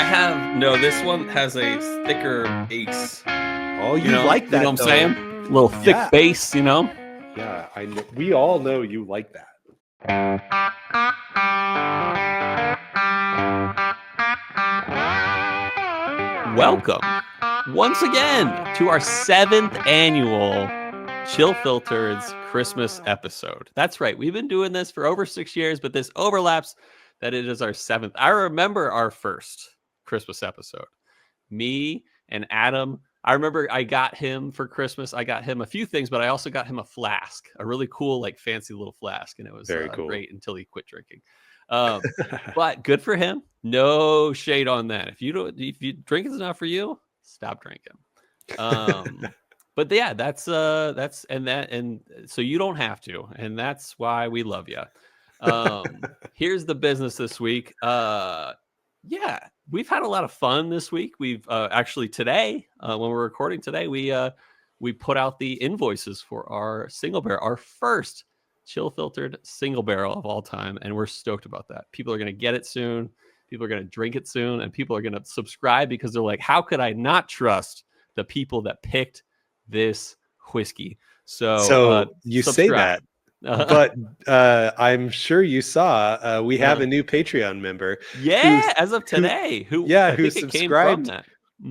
This one has a thicker base. Oh, you like that? You know what I'm saying? A little thick base, Yeah, I know. We all know you like that. Welcome once again to our 7th annual Chill Filtered's Christmas episode. That's right. We've been doing this for over 6 years, but this overlaps that it is our 7th. I remember our first Christmas episode. Me and Adam. I remember I got him for Christmas. I got him a few things, but I also got him a flask, a really cool, like fancy little flask. And it was very cool. Great until he quit drinking. But good for him. No shade on that. If you drink is not for you, stop drinking. But yeah, that's and so you don't have to, and that's why we love you. Here's the business this week. Yeah, we've had a lot of fun this week. We've actually today, when we're recording today, we put out the invoices for our single barrel, our first chill filtered single barrel of all time, and we're stoked about that. People are going to get it soon. People are going to drink it soon, and people are going to subscribe because they're like, how could I not trust the people that picked this whiskey? So you subscribe. Say that. But I'm sure you saw we have a new Patreon member. As of today, who subscribed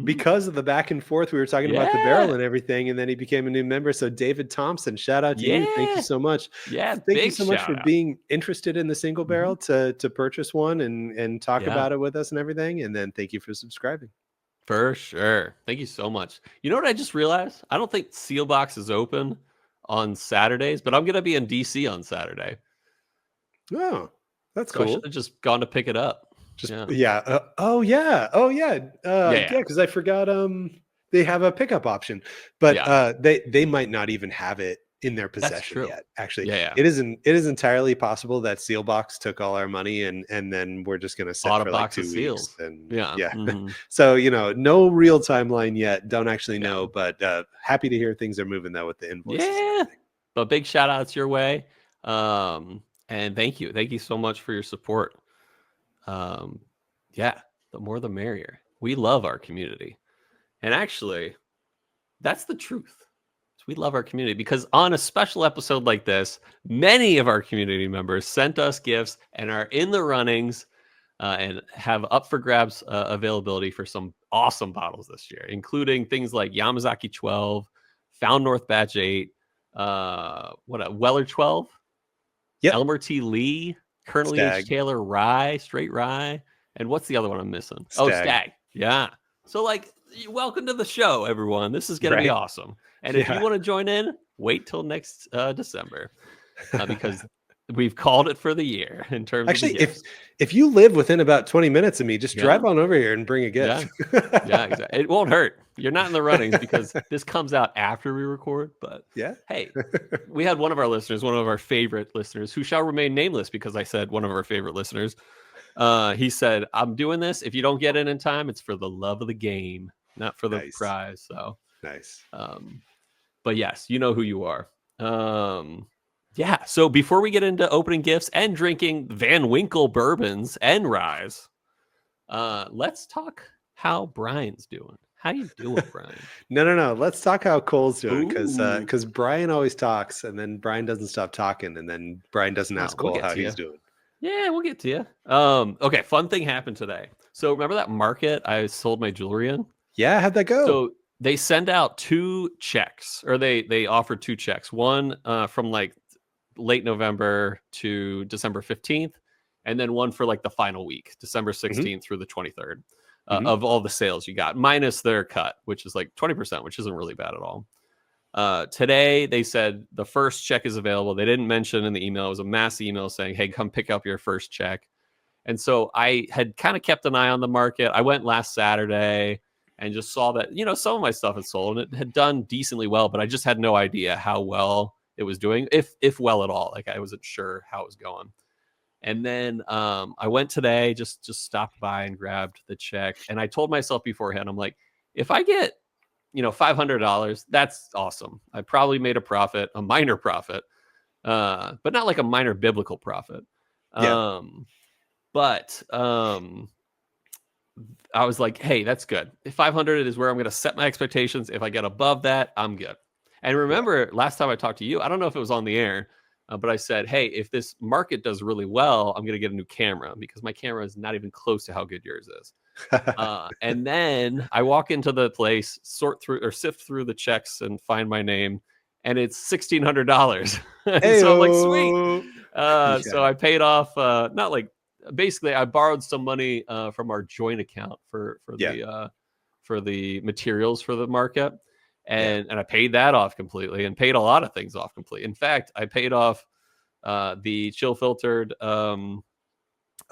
because of the back and forth we were talking about the barrel and everything, and then he became a new member. So David Thompson, shout out to you. Thank you so much. Thank you so much for being interested in the single barrel to purchase one and talk about it with us and everything. And then thank you for subscribing. For sure. Thank you so much. You know what I just realized? I don't think Sealbox is open on Saturdays, but I'm going to be in DC on Saturday. Oh, that's cool. I should have just gone to pick it up. Because I forgot they have a pickup option, but they might not even have it in their possession yet. Actually, it is entirely possible that Sealbox took all our money and then we're just going to set for like 2 weeks. And so no real timeline yet. Don't actually know, but happy to hear things are moving though with the invoices. But big shout outs your way, and thank you so much for your support. The more the merrier. We love our community, and actually that's the truth. We love our community because on a special episode like this, many of our community members sent us gifts and are in the runnings and have up for grabs availability for some awesome bottles this year, including things like Yamazaki 12, Found North Batch 8, Weller 12, Elmer T. Lee, Colonel H. Taylor Rye, Straight Rye, and what's the other one I'm missing? Stag. Yeah. So welcome to the show, everyone. This is going to be awesome. And if you want to join in, wait till next December because we've called it for the year in terms of the gifts. If you live within about 20 minutes of me, just drive on over here and bring a gift. Yeah, exactly. It won't hurt. You're not in the runnings because this comes out after we record. But hey, we had one of our listeners, one of our favorite listeners, who shall remain nameless because I said one of our favorite listeners. He said, I'm doing this. If you don't get in time, it's for the love of the game, not for the prize. So nice. But yes, you know who you are. So before we get into opening gifts and drinking Van Winkle bourbons and ryes, let's talk how Brian's doing. How you doing, Brian? No. Let's talk how Cole's doing because Brian always talks and then Brian doesn't stop talking and then Brian doesn't ask Cole how he's doing. Yeah, we'll get to you. Okay, fun thing happened today. So remember that market I sold my jewelry in? Yeah, how'd that go? So they send out 2 checks, or they offered 2 checks. One from like late November to December 15th, and then one for like the final week, December 16th through the 23rd, of all the sales you got, minus their cut, which is like 20%, which isn't really bad at all. Today they said the first check is available. They didn't mention in the email. It was a mass email saying, hey, come pick up your first check. And so I had kind of kept an eye on the market. I went last Saturday and just saw that, some of my stuff had sold and it had done decently well, but I just had no idea how well it was doing, if well at all. Like I wasn't sure how it was going. And then I went today, just stopped by and grabbed the check. And I told myself beforehand, I'm like, if I get, $500, that's awesome. I probably made a profit, a minor profit, but not like a minor biblical profit. But I was like, hey, that's good. If 500 is where I'm going to set my expectations. If I get above that, I'm good. And remember, last time I talked to you, I don't know if it was on the air, but I said, hey, if this market does really well, I'm going to get a new camera because my camera is not even close to how good yours is. And then I walk into the place, sift through the checks and find my name, and it's $1,600. So I'm like, sweet. So I paid off, not like, basically I borrowed some money from our joint account for the materials for the market. And I paid that off completely and paid a lot of things off completely. In fact, I paid off the chill filtered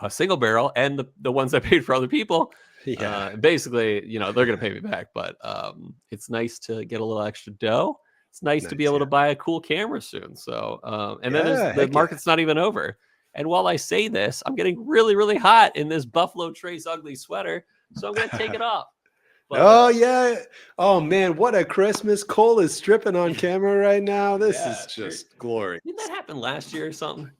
single barrel and the ones I paid for other people. Basically, they're going to pay me back, but it's nice to get a little extra dough. It's nice to be able to buy a cool camera soon. So, and then the market's not even over. And while I say this, I'm getting really, really hot in this Buffalo Trace ugly sweater. So I'm going to take it off. But, oh man, what a Christmas. Cole is stripping on camera right now. This is just glory. Didn't that happen last year or something?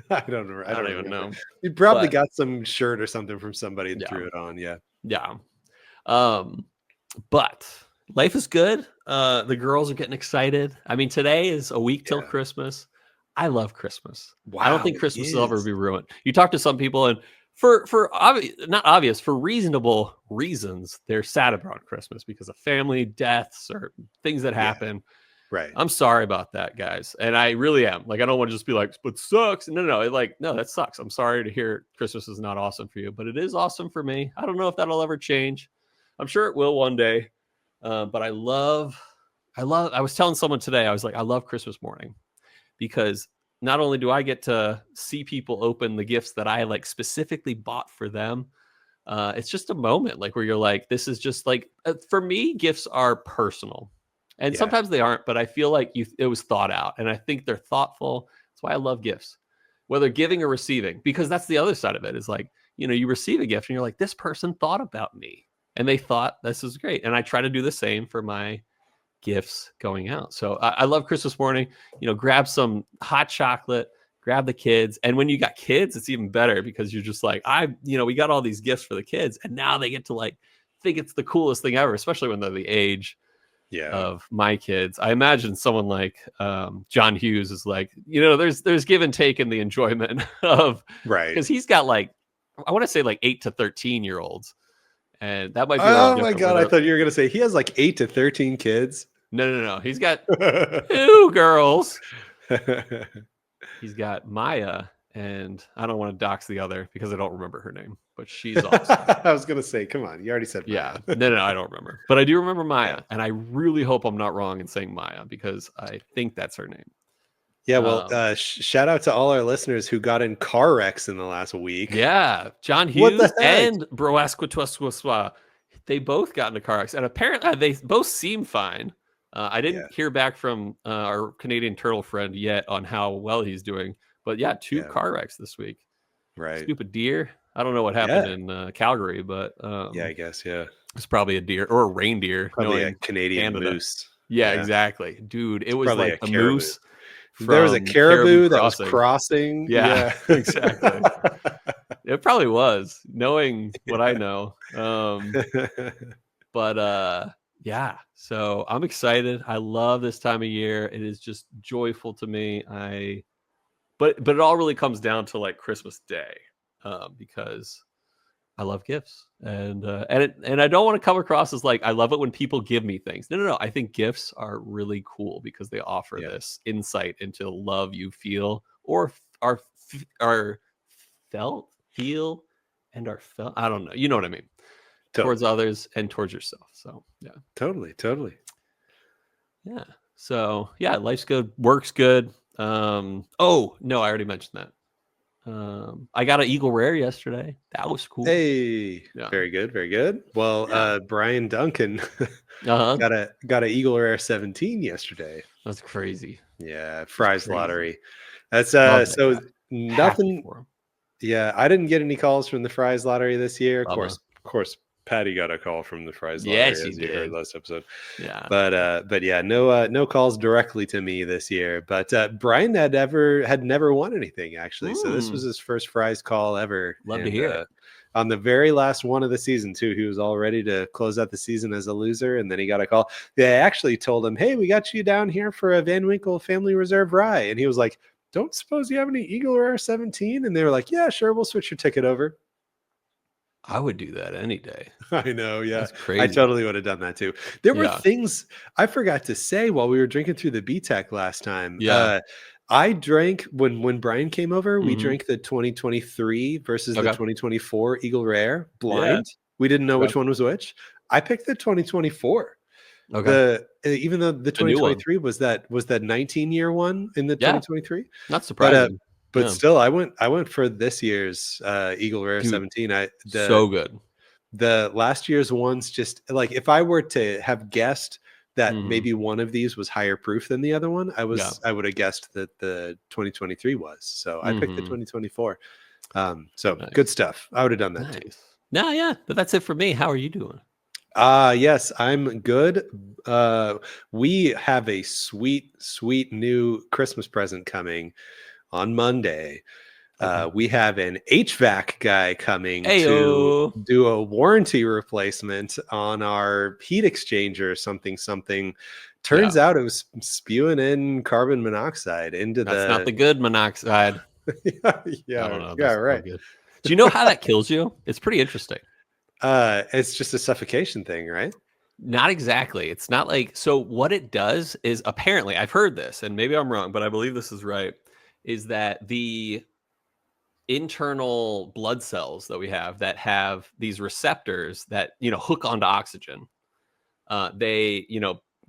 I don't know. I don't even know. You probably got some shirt or something from somebody and threw it on. Yeah. But life is good. The girls are getting excited. I mean, today is a week till Christmas. I love Christmas. Wow, I don't think Christmas will ever be ruined. You talk to some people, and for reasonable reasons, they're sad about Christmas because of family deaths or things that happen. Right. I'm sorry about that, guys. And I really am. Like, I don't want to just be like, but sucks. No, that sucks. I'm sorry to hear Christmas is not awesome for you, but it is awesome for me. I don't know if that'll ever change. I'm sure it will one day. But I was telling someone today, I was like, I love Christmas morning because not only do I get to see people open the gifts that I like specifically bought for them, it's just a moment like where you're like, this is just like, for me, gifts are personal. And sometimes they aren't, but I feel like it was thought out. And I think they're thoughtful. That's why I love gifts, whether giving or receiving, because that's the other side of it is like, you receive a gift and you're like, this person thought about me and they thought this is great. And I try to do the same for my gifts going out. So I love Christmas morning, grab some hot chocolate, grab the kids. And when you got kids, it's even better because you're just like, we got all these gifts for the kids and now they get to like think it's the coolest thing ever, especially when they're the age of my kids. I imagine someone like John Hughes is like, there's give and take in the enjoyment of, because he's got like, I want to say like 8 to 13-year-olds. And that might be. Oh my God! I thought you were gonna say he has like 8 to 13 kids. No. He's got 2 girls. He's got Maya, and I don't want to dox the other because I don't remember her name, but she's awesome. I was gonna say, come on, you already said Maya. No, I don't remember, but I do remember Maya, and I really hope I'm not wrong in saying Maya because I think that's her name. Yeah, well, shout out to all our listeners who got in car wrecks in the last week. Yeah, John Hughes and Broasquatwaswa, they both got into car wrecks, and apparently they both seem fine. I didn't hear back from our Canadian turtle friend yet on how well he's doing, but 2 car wrecks this week. Right. Stupid deer. I don't know what happened in Calgary, but I guess it's probably a deer or a reindeer. Probably a Canadian moose. Yeah, exactly, dude. It was like a moose. There was a caribou that was crossing. Yeah. Exactly. It probably was, knowing what I know. But so I'm excited. I love this time of year. It is just joyful to me. But it all really comes down to like Christmas Day, because I love gifts, and I don't want to come across as like I love it when people give me things. No. I think gifts are really cool because they offer this insight into love you feel or are felt, feel, and are felt. I don't know. You know what I mean? Towards others and towards yourself. So totally. Yeah. So life's good, work's good. Oh no, I already mentioned that. I got an Eagle Rare yesterday. That was cool. Hey, very good. Well, Brian Duncan got an Eagle Rare 17 yesterday. That's crazy. Yeah, Fry's Lottery. That's so nothing. Yeah, I didn't get any calls from the Fry's Lottery this year. Of course, Patty got a call from the Fry's Lottery. Yes, he did. Heard last episode. Yeah, but no calls directly to me this year. But Brian had never won anything actually, so this was his first Fry's call ever. Love to hear it. on the very last one of the season too. He was all ready to close out the season as a loser, and then he got a call. They actually told him, "Hey, we got you down here for a Van Winkle Family Reserve rye," and he was like, "Don't suppose you have any Eagle Rare 17?" And they were like, "Yeah, sure, we'll switch your ticket over." I would do that any day. I know, yeah. That's crazy. I totally would have done that too. There were things I forgot to say while we were drinking through the BTEC last time. Yeah. I drank when Brian came over, we drank the 2023 versus the 2024 Eagle Rare blind. Yeah. We didn't know which one was which. I picked the 2024. Okay. Even though the 2023 was that 19-year one in the 2023. Not surprising. But still, I went for this year's Eagle Rare 17. So good. The last year's ones, just like if I were to have guessed that maybe one of these was higher proof than the other one, I would have guessed that the 2023 was. So I picked the 2024. So nice. Good stuff. I would have done that too. No, yeah, but that's it for me. How are you doing? Yes, I'm good. We have a sweet new Christmas present coming on Monday. We have an HVAC guy coming to do a warranty replacement on our heat exchanger, something. Turns out it was spewing in carbon monoxide into That's not the good monoxide. yeah, right. Do you know how that kills you? It's pretty interesting. It's just a suffocation thing, right? Not exactly. It's not like, so what it does is, apparently, I've heard this, and maybe I'm wrong, but I believe this is right, is that the internal blood cells that we have that have these receptors that, hook onto oxygen, they,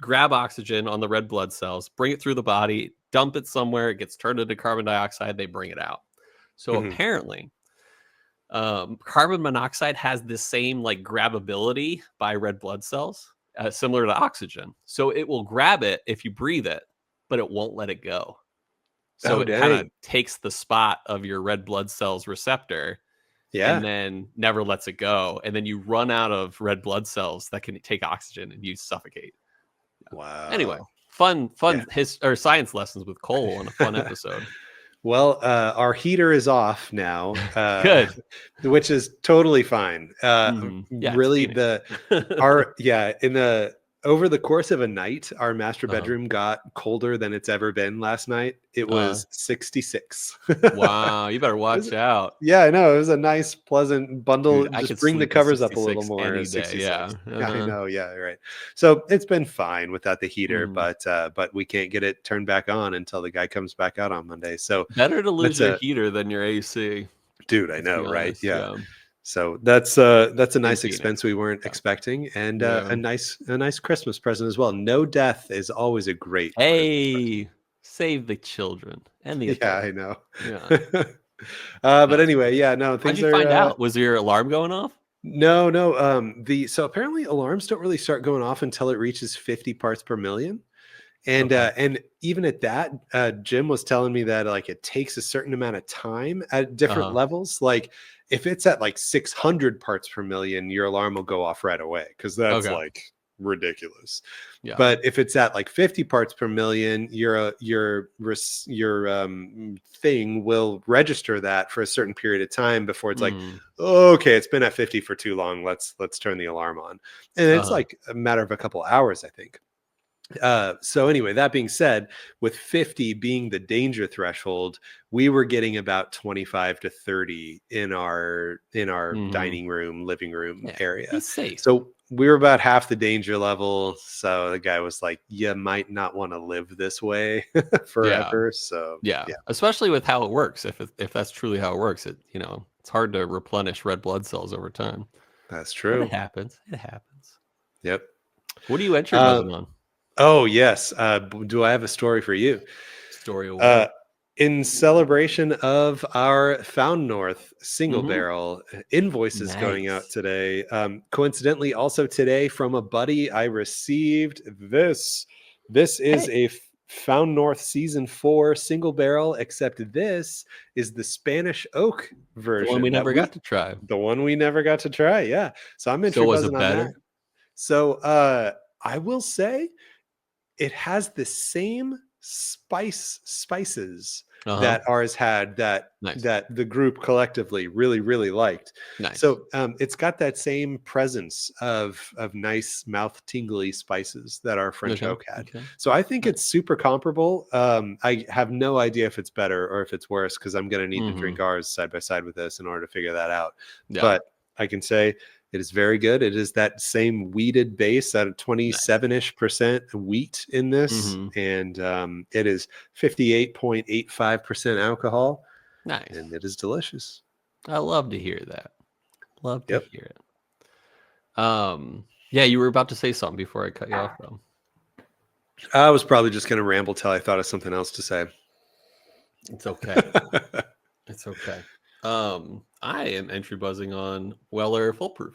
grab oxygen on the red blood cells, bring it through the body, dump it somewhere, it gets turned into carbon dioxide, they bring it out. So apparently carbon monoxide has this same like grabability by red blood cells, similar to oxygen. So it will grab it if you breathe it, but it won't let it go. So it kind of takes the spot of your red blood cells receptor, and then never lets it go. And then you run out of red blood cells that can take oxygen, and you suffocate. Wow. Anyway, fun or science lessons with Cole on a fun episode. Well, our heater is off now. Good. Which is totally fine. Really, over the course of a night, our master bedroom got colder than it's ever been last night. It was 66. Wow, you better watch out. Yeah, I know. It was a nice, pleasant bundle. Dude, just bring the covers up a little more. Any day, yeah. I know. Yeah, right. So it's been fine without the heater, but we can't get it turned back on until the guy comes back out on Monday. So better to lose your heater than your AC. Dude, I know, right? Yeah. So that's a nice expense we weren't expecting, and a nice Christmas present as well. No death is always a great. Hey, save the children and the adults. Yeah, I know. Yeah. But anyway, things. How'd you find out? Was your alarm going off? No. So apparently alarms don't really start going off until it reaches 50 parts per million. And and even at that, Jim was telling me that like it takes a certain amount of time at different levels. Like if it's at like 600 parts per million, your alarm will go off right away because that's like ridiculous. Yeah. But if it's at like 50 parts per million, your thing will register that for a certain period of time before it's like, okay, it's been at 50 for too long. Let's turn the alarm on. And it's like a matter of a couple hours, I think. So anyway, that being said, with 50 being the danger threshold, we were getting about 25 to 30 in our dining room, living room area. He's safe. So we were about half the danger level. So the guy was like, you might not want to live this way forever. So yeah, especially with how it works. If that's truly how it works, it's hard to replenish red blood cells over time. That's true. But it happens. Yep. What do you enter on? Oh, yes. Do I have a story for you? Story away. In celebration of our Found North single barrel, invoices going out today. Coincidentally, also today from a buddy, I received this. This is a Found North Season 4 single barrel, except this is the Spanish oak version. The one we never got to try. The one we never got to try, yeah. So I'm interested was it better? That. So I will say it has the same spices that ours had that the group collectively really, really liked. So it's got that same presence of nice mouth tingly spices that our French oak had. So I think it's super comparable. I have no idea if it's better or if it's worse, because I'm going to need to drink ours side by side with this in order to figure that out. But I can say it is very good. It is that same wheated base at 27% wheat in this. And it is 58.85% alcohol. Nice. And it is delicious. I love to hear that. Love to hear it. Yeah, you were about to say something before I cut you off, though. I was probably just going to ramble till I thought of something else to say. It's okay. It's okay. I am entry buzzing on Weller Foolproof.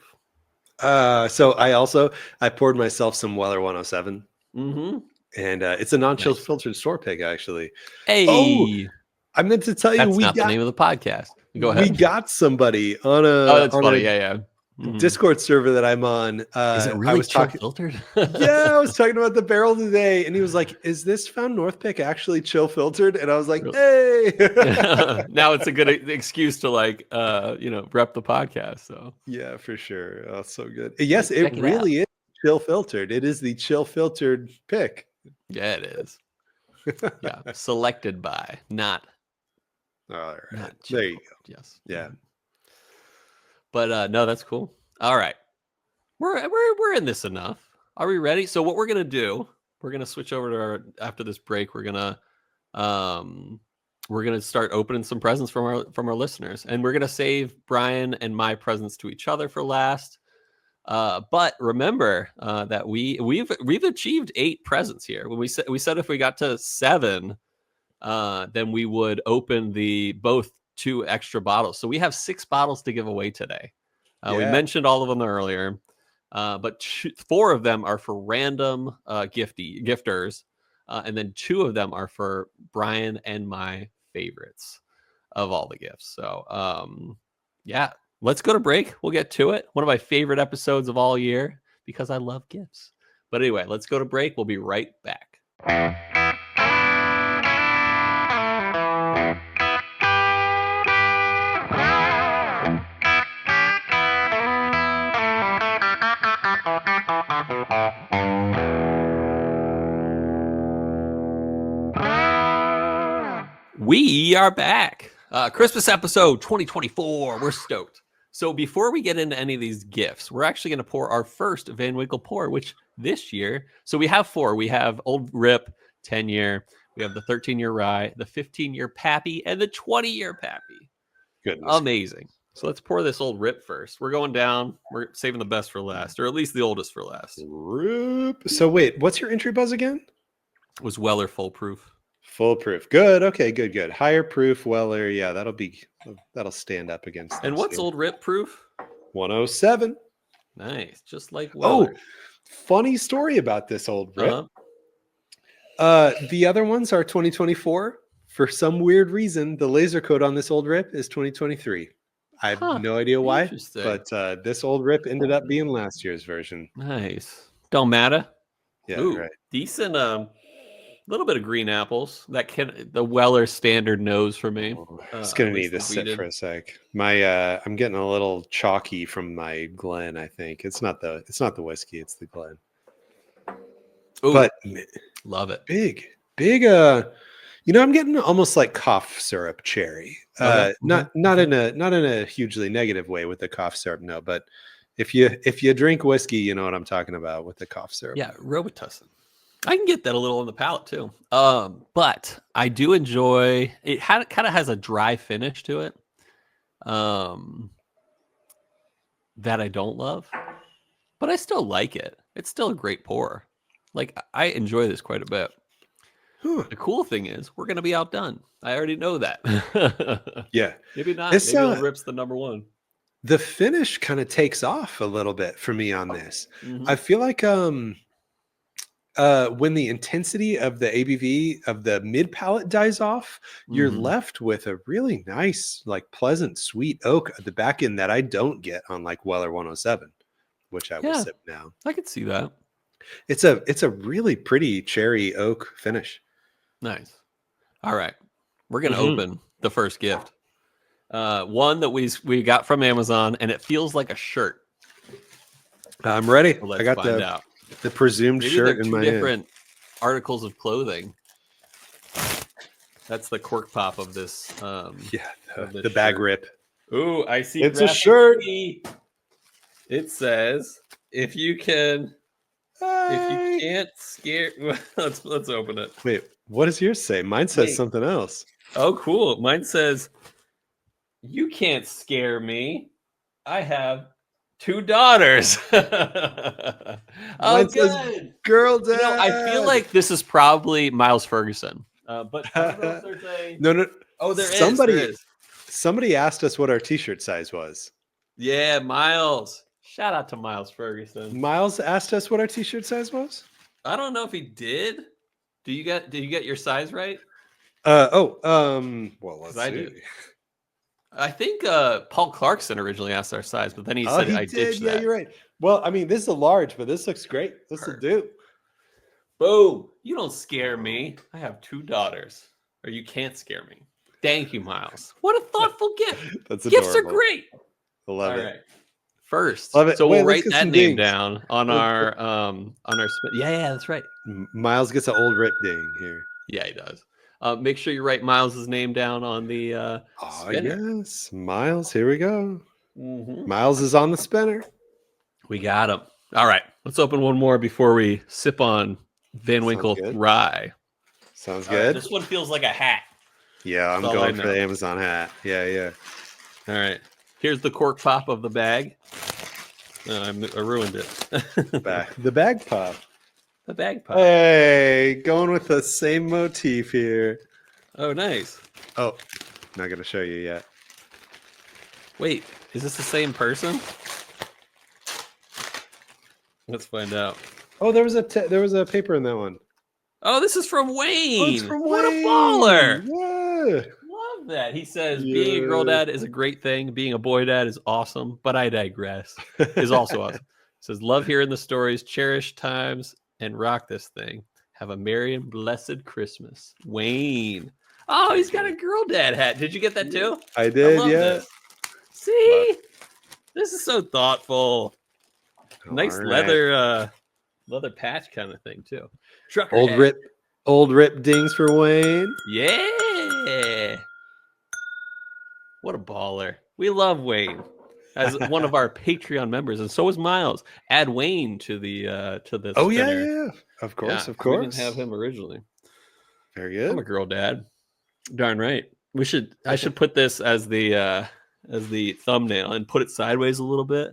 So I poured myself some Weller 107. And it's a non-chill filtered store pick, actually. Hey, I meant to tell you, that's not the name of the podcast. Go ahead. We got somebody on that's funny. Discord server that I'm on. Is it really chill filtered? I was talking about the barrel today, and he was like, "Is this Found North pick actually chill filtered?" And I was like, "Hey!" Now it's a good excuse to rep the podcast. So yeah, for sure. Oh, so good. Yes, it really is chill filtered. It is the chill filtered pick. Yeah, it is. Yeah, selected by, not. All right. There you go. Yes. Yeah. But no, that's cool. All right, we're in this enough. Are we ready? So what we're gonna do? We're gonna switch over to after this break. We're gonna start opening some presents from our listeners, and we're gonna save Brian and my presents to each other for last. But remember that we've achieved 8 presents here. When we said if we got to 7, then we would open both 2 extra bottles. So we have 6 bottles to give away today. We mentioned all of them earlier, but 4 of them are for random gifters, and then 2 of them are for Brian and my favorites of all the gifts. So let's go to break. We'll get to it. One of my favorite episodes of all year, because I love gifts. But anyway, let's go to break. We'll be right back. We are back. Christmas episode 2024. We're stoked. So before we get into any of these gifts, we're actually going to pour our first Van Winkle pour, which this year, so we have 4. We have Old Rip, 10-year. We have the 13-year Rye, the 15-year Pappy, and the 20-year Pappy. Goodness. Amazing. So let's pour this Old Rip first. We're going down. We're saving the best for last, or at least the oldest for last. Rip. So wait, what's your entry buzz again? It was Weller Foolproof. Foolproof. Good. Okay, good. Higher proof Weller. Yeah, that'll stand up against this. And what's Old Rip proof? 107. Nice. Just like Weller. Oh, funny story about this Old Rip. The other ones are 2024. For some weird reason, the laser coat on this Old Rip is 2023. I have no idea why, but this Old Rip ended up being last year's version. Nice. Don't matter. Yeah, right. Decent. Little bit of green apples. The Weller standard nose for me. It's gonna need to sit for a sec. I'm getting a little chalky from my Glen. I think it's not the whiskey. It's the Glen. Ooh, but love it. Big. I'm getting almost like cough syrup cherry. Not in a hugely negative way with the cough syrup. No, but if you drink whiskey, you know what I'm talking about with the cough syrup. Yeah, Robitussin. I can get that a little on the palate too. But I do enjoy it. Kind of has a dry finish to it. That I don't love, but I still like it. It's still a great pour. Like, I enjoy this quite a bit. The cool thing is we're going to be outdone. I already know that. Yeah. Maybe not. Maybe Old Rip's the number 1. The finish kind of takes off a little bit for me on this. I feel like when the intensity of the ABV of the mid palate dies off, you're left with a really nice, like pleasant, sweet oak at the back end that I don't get on like Weller 107, which I will sip now. I could see that. It's a really pretty cherry oak finish. Nice. All right. We're gonna open the first gift. One that we got from Amazon, and it feels like a shirt. I'm ready. So let's I got find out. The presumed Maybe shirt they're in two my different hand. articles of clothing. That's the cork pop of this. The bag rip. Ooh, I see. It's a shirt. It says, "If you can't scare." let's open it. Wait, what does yours say? Mine says something else. Oh, cool. Mine says, "You can't scare me. I have 2 daughters." Mine says, "Girl Dad." I feel like this is probably Miles Ferguson. But I don't know if there's a no. Oh, there is. Somebody asked us what our t-shirt size was. Yeah, Miles. Shout out to Miles Ferguson. Miles asked us what our t-shirt size was. I don't know if he did. Did you get your size right? Well, let's see. I think Paul Clarkson originally asked our size, but then he said I ditched that. Yeah, you're right. Well, I mean, this is a large, but this looks great. This will do. Boom. You don't scare me. I have 2 daughters. Or you can't scare me. Thank you, Miles. What a thoughtful gift. That's adorable. Gifts are great. I love it. Right. First. Love it. So we'll write that name down on our Yeah, that's right. Miles gets an old rip ding here. Yeah, he does. Make sure you write Miles's name down on the spinner. Yes. Miles, here we go. Miles is on the spinner. We got him. All right. Let's open one more before we sip on Van Winkle rye. Sounds good. This one feels like a hat. Yeah, I'm going for the Amazon hat. Yeah. All right. Here's the cork pop of the bag. I ruined it. The bag pop. The bag pop. Hey, going with the same motif here. Oh, nice. Oh, not going to show you yet. Wait, is this the same person? Let's find out. Oh, there was a paper in that one. Oh, this is from Wayne. Oh, it's from Wayne. What a baller. Yeah. Love that. He says, being a girl dad is a great thing. Being a boy dad is awesome, but I digress. Is also awesome. He says, love hearing the stories, cherish times, and rock this thing. Have a merry and blessed Christmas. Wayne. Oh, he's got a girl dad hat. Did you get that too? I did, yeah. This. See? This is so thoughtful. Nice leather patch kind of thing too. Trucker old rip dings for Wayne. Yeah. What a baller. We love Wayne as one of our Patreon members, and so is Miles. Add Wayne to the Oh spinner. yeah. Of course. We didn't have him originally. Very good. I'm a girl dad. Darn right. I should put this as the thumbnail and put it sideways a little bit.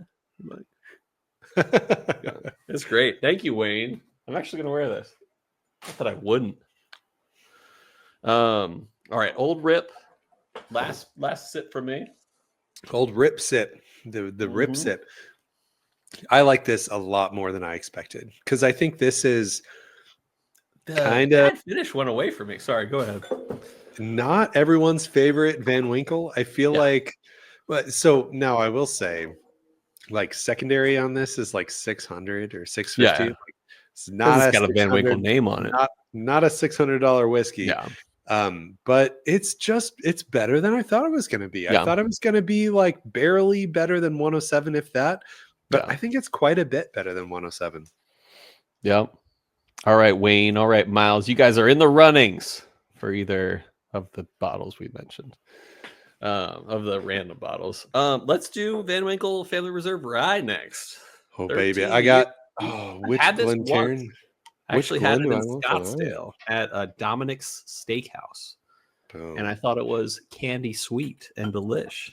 It's great. Thank you, Wayne. I'm actually gonna wear this. Not that I wouldn't. All right, old rip. Last sip for me. Old rip sip. The rip sip. I like this a lot more than I expected because I think this is kind of finish one away from me. Sorry, go ahead. Not everyone's favorite Van Winkle. I feel like, but so now I will say, like secondary on this is like 600 or 650. Yeah. Like, it's not got a Van Winkle name on it. Not a $600 whiskey. Yeah. But it's better than I thought it was going to be. I thought it was going to be like barely better than 107, if that. But I think it's quite a bit better than 107. Yeah. All right, Wayne. All right, Miles. You guys are in the runnings for either of the bottles we mentioned. Of the random bottles. Let's do Van Winkle Family Reserve Rye next. Oh, baby. I got which Glencairn? I actually had it in Scottsdale at Dominic's Steakhouse. Oh. And I thought it was candy sweet and delish.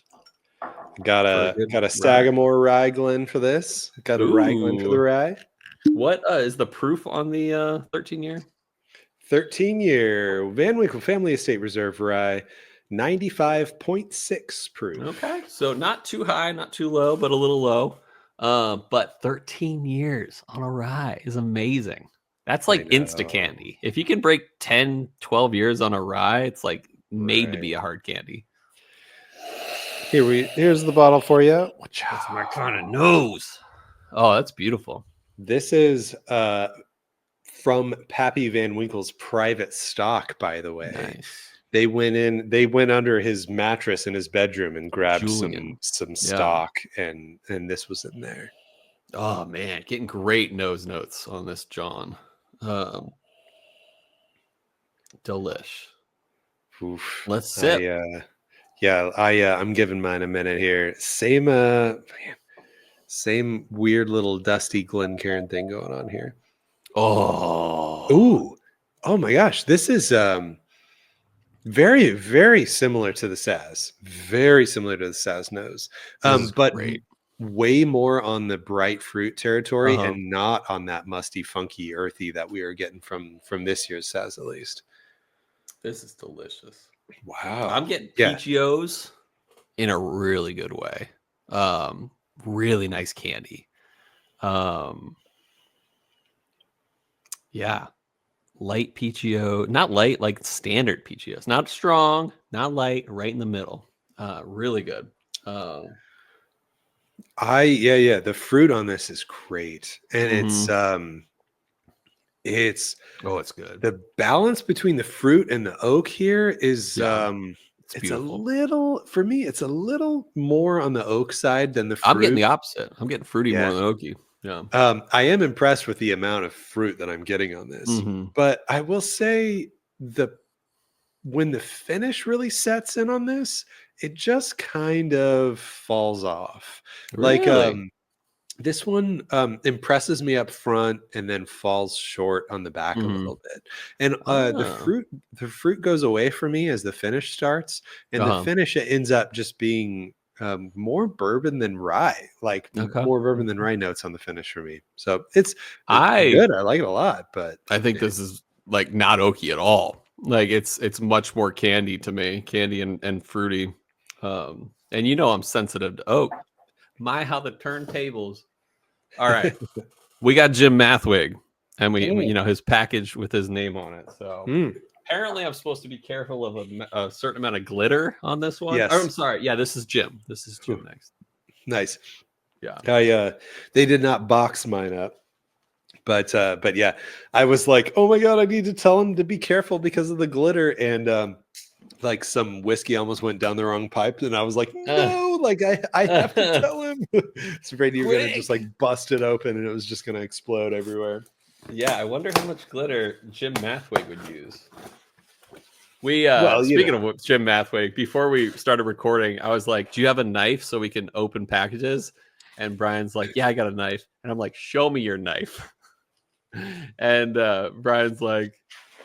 Got a Sagamore Rye Glen for this. Got a Rye Glen for the rye. What is the proof on the 13-year? 13-year Van Winkle Family Estate Reserve Rye, 95.6 proof. Okay, so not too high, not too low, but a little low. But 13 years on a rye is amazing. That's like insta candy. If you can break 10, 12 years on a rye, it's like made to be a hard candy. Here's the bottle for you. That's my kind of nose. Oh, that's beautiful. This is from Pappy Van Winkle's private stock, by the way. Nice. They went under his mattress in his bedroom and grabbed Julian. some stock, and this was in there. Oh man, getting great nose notes on this John. Delish. Oof. Let's sip. I'm giving mine a minute here. Same weird little dusty Glencairn thing going on here. Oh my gosh, this is very, very similar to the Saz. Very similar to the Saz nose. But great. Way more on the bright fruit territory and not on that musty, funky, earthy that we are getting from this year's Saz, at least. This is delicious. Wow. I'm getting peachios in a really good way. Really nice candy. Yeah. Light peachio, not light, like standard peachios, not strong, not light, right in the middle. Really good. The fruit on this is great, and it's good. The balance between the fruit and the oak here is it's a little, for me, it's a little more on the oak side than the fruit. I'm getting the opposite. I'm getting fruity more than oaky. Yeah. I am impressed with the amount of fruit that I'm getting on this, but I will say when the finish really sets in on this, it just kind of falls off. Really? Like this one impresses me up front and then falls short on the back a little bit. And the fruit goes away for me as the finish starts, and the finish ends up just being more bourbon than rye, like more bourbon than rye notes on the finish for me. So it's good. I like it a lot, but I think this is like not oaky at all. Like it's much more candy to me, candy and fruity. And I'm sensitive to oak. How the turntables. All right. We got Jim Mathwig, and we his package with his name on it. So apparently I'm supposed to be careful of a certain amount of glitter on this one. Yes. Oh, I'm sorry. Yeah, this is Jim. This is Jim next. Nice. Yeah. They did not box mine up. But yeah, I was like, oh my God, I need to tell him to be careful because of the glitter. And like some whiskey almost went down the wrong pipe. And I was like, no, like I have to tell him. It's afraid you were going to just like bust it open and it was just going to explode everywhere. Yeah, I wonder how much glitter Jim Mathwig would use. Speaking of Jim Mathwig, before we started recording, I was like, do you have a knife so we can open packages? And Brian's like, yeah, I got a knife. And I'm like, show me your knife. And Brian's like,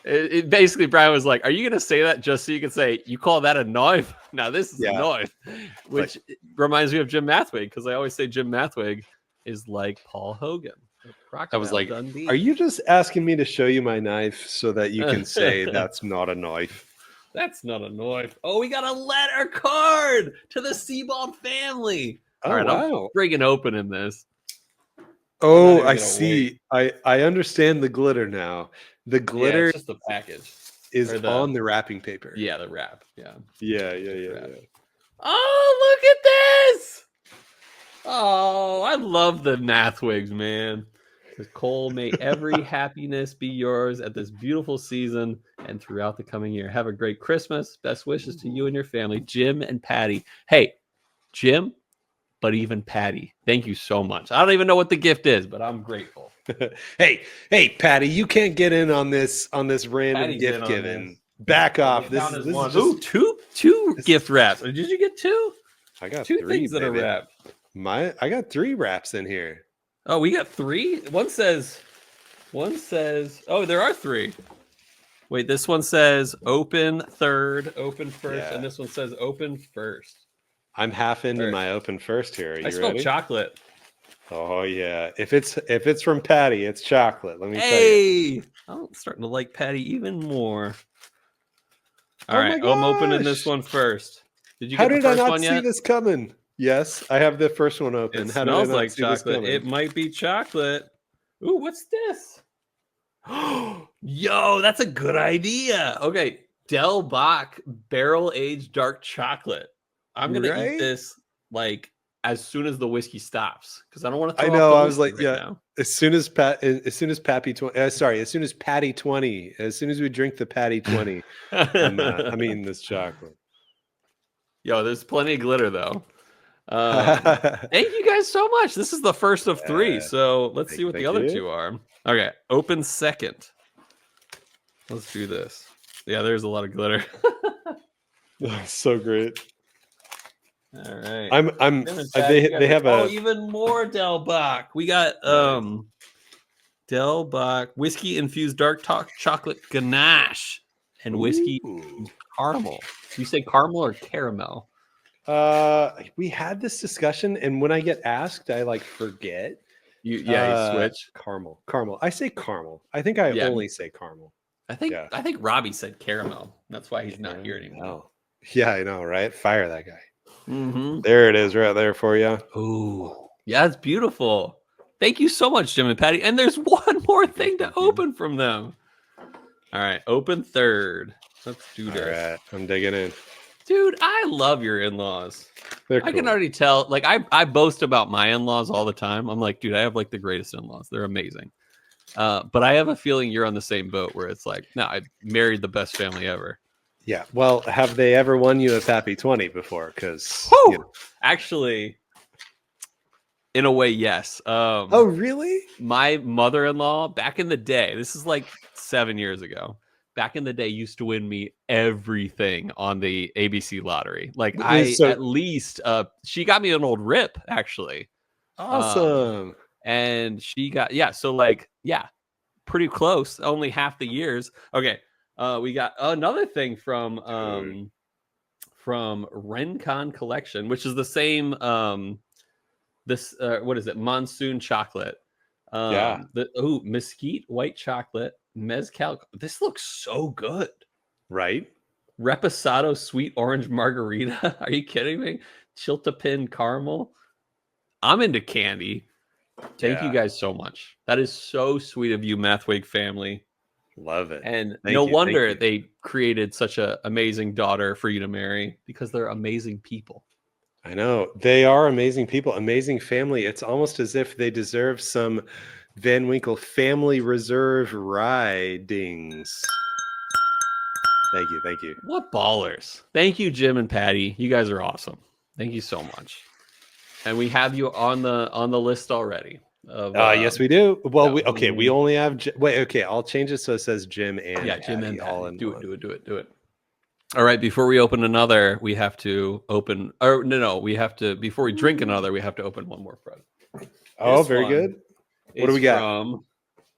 basically Brian was like, are you gonna say that just so you can say you call that a knife? Now this is a knife, which reminds me of Jim Mathwig, because I always say Jim Mathwig is like Paul Hogan. I was like, Dundee. Are you just asking me to show you my knife so that you can say that's not a knife? That's not a knife. Oh, we got a letter card to the Sebald family. All right, I'm friggin' opening this. Oh, I see. I understand the glitter now. The glitter it's just the package is on the wrapping paper. Yeah, the wrap. Yeah. Oh, look at this. Oh, I love the Mathwigs, man. Cole, may every happiness be yours at this beautiful season and throughout the coming year. Have a great Christmas. Best wishes to you and your family, Jim and Patty. Hey, Jim, but even Patty, thank you so much. I don't even know what the gift is, but I'm grateful. Hey, Patty, you can't get in on this random Patty's gift giving. Back off. This is just two gift wraps. Did you get two? I got two 3 things that are wrapped. I got 3 wraps in here. Oh, we got 3? One says, oh, there are 3. Wait, this one says open third, open first, and this one says open first. I'm half into my open first here. Are you I smell ready? Chocolate. Oh yeah. If it's from Patty, it's chocolate. Let me tell you. I'm starting to like Patty even more. All right, I'm opening this one first. Did you get the first one yet? How did I not see this coming? Yes, I have the first one open. It smells like chocolate. It might be chocolate. Ooh, what's this? Yo, that's a good idea. Okay, Del Bach barrel aged dark chocolate. I'm gonna eat this like as soon as the whiskey stops, because I don't want to I throw know. off the I was like, whiskey right yeah. now. As soon as Pappy 20, as soon as Patty 20, as soon as we drink the Patty 20, I'm eating this chocolate. Yo, there's plenty of glitter though. Thank you guys so much. This is the first of 3, so let's see what the other 2 are. Okay, open second. Let's do this. Yeah, there's a lot of glitter. So great. All right. They have even more Del Bach. We got Del Bach whiskey infused dark chocolate ganache and whiskey caramel. You say caramel or caramel? We had this discussion, and when I get asked, I like forget. You switch. Caramel. I say caramel. I think I only say caramel. I think Robbie said caramel. That's why he's not here anymore. Oh. Yeah, I know, right? Fire that guy. Mm-hmm. There it is, right there for you. Ooh, yeah, it's beautiful. Thank you so much, Jim and Patty. And there's one more thing to open from them. All right, open third. Let's do this. All right, I'm digging in. Dude, I love your in-laws. Cool. I can already tell. Like, I boast about my in-laws all the time. I'm like, dude, I have like the greatest in-laws. They're amazing. But I have a feeling you're on the same boat where it's like, no, I married the best family ever. Yeah. Well, have they ever won you a Pappy 20 before? Because actually, in a way, yes. Oh, really? My mother-in-law back in the day, this is like 7 years ago, back in the day used to win me everything on the ABC lottery. Like at least she got me an old rip, actually. Awesome. And she got pretty close, only half the years. Okay. We got another thing from Rencon Collection, which is the same what is it? Monsoon chocolate. Mesquite white chocolate, mezcal. This looks so good. Right? Reposado sweet orange margarita. Are you kidding me? Chiltepin caramel. I'm into candy. Thank you guys so much. That is so sweet of you, Mathwig family. Love it. And no wonder they created such an amazing daughter for you to marry, because they're amazing people. I know. They are amazing people, amazing family. It's almost as if they deserve some Van Winkle family reserve ridings. Thank you. What ballers. Thank you, Jim and Patty. You guys are awesome. Thank you so much. And we have you on the list already. Yes, we do. Well, we only have I'll change it so it says Jim and Jim Patty and Patty. all in. Do it. All right, before we open another, we have to open. Or no, we have to, before we drink another, we have to open one more present. Oh, very good. What do we got? From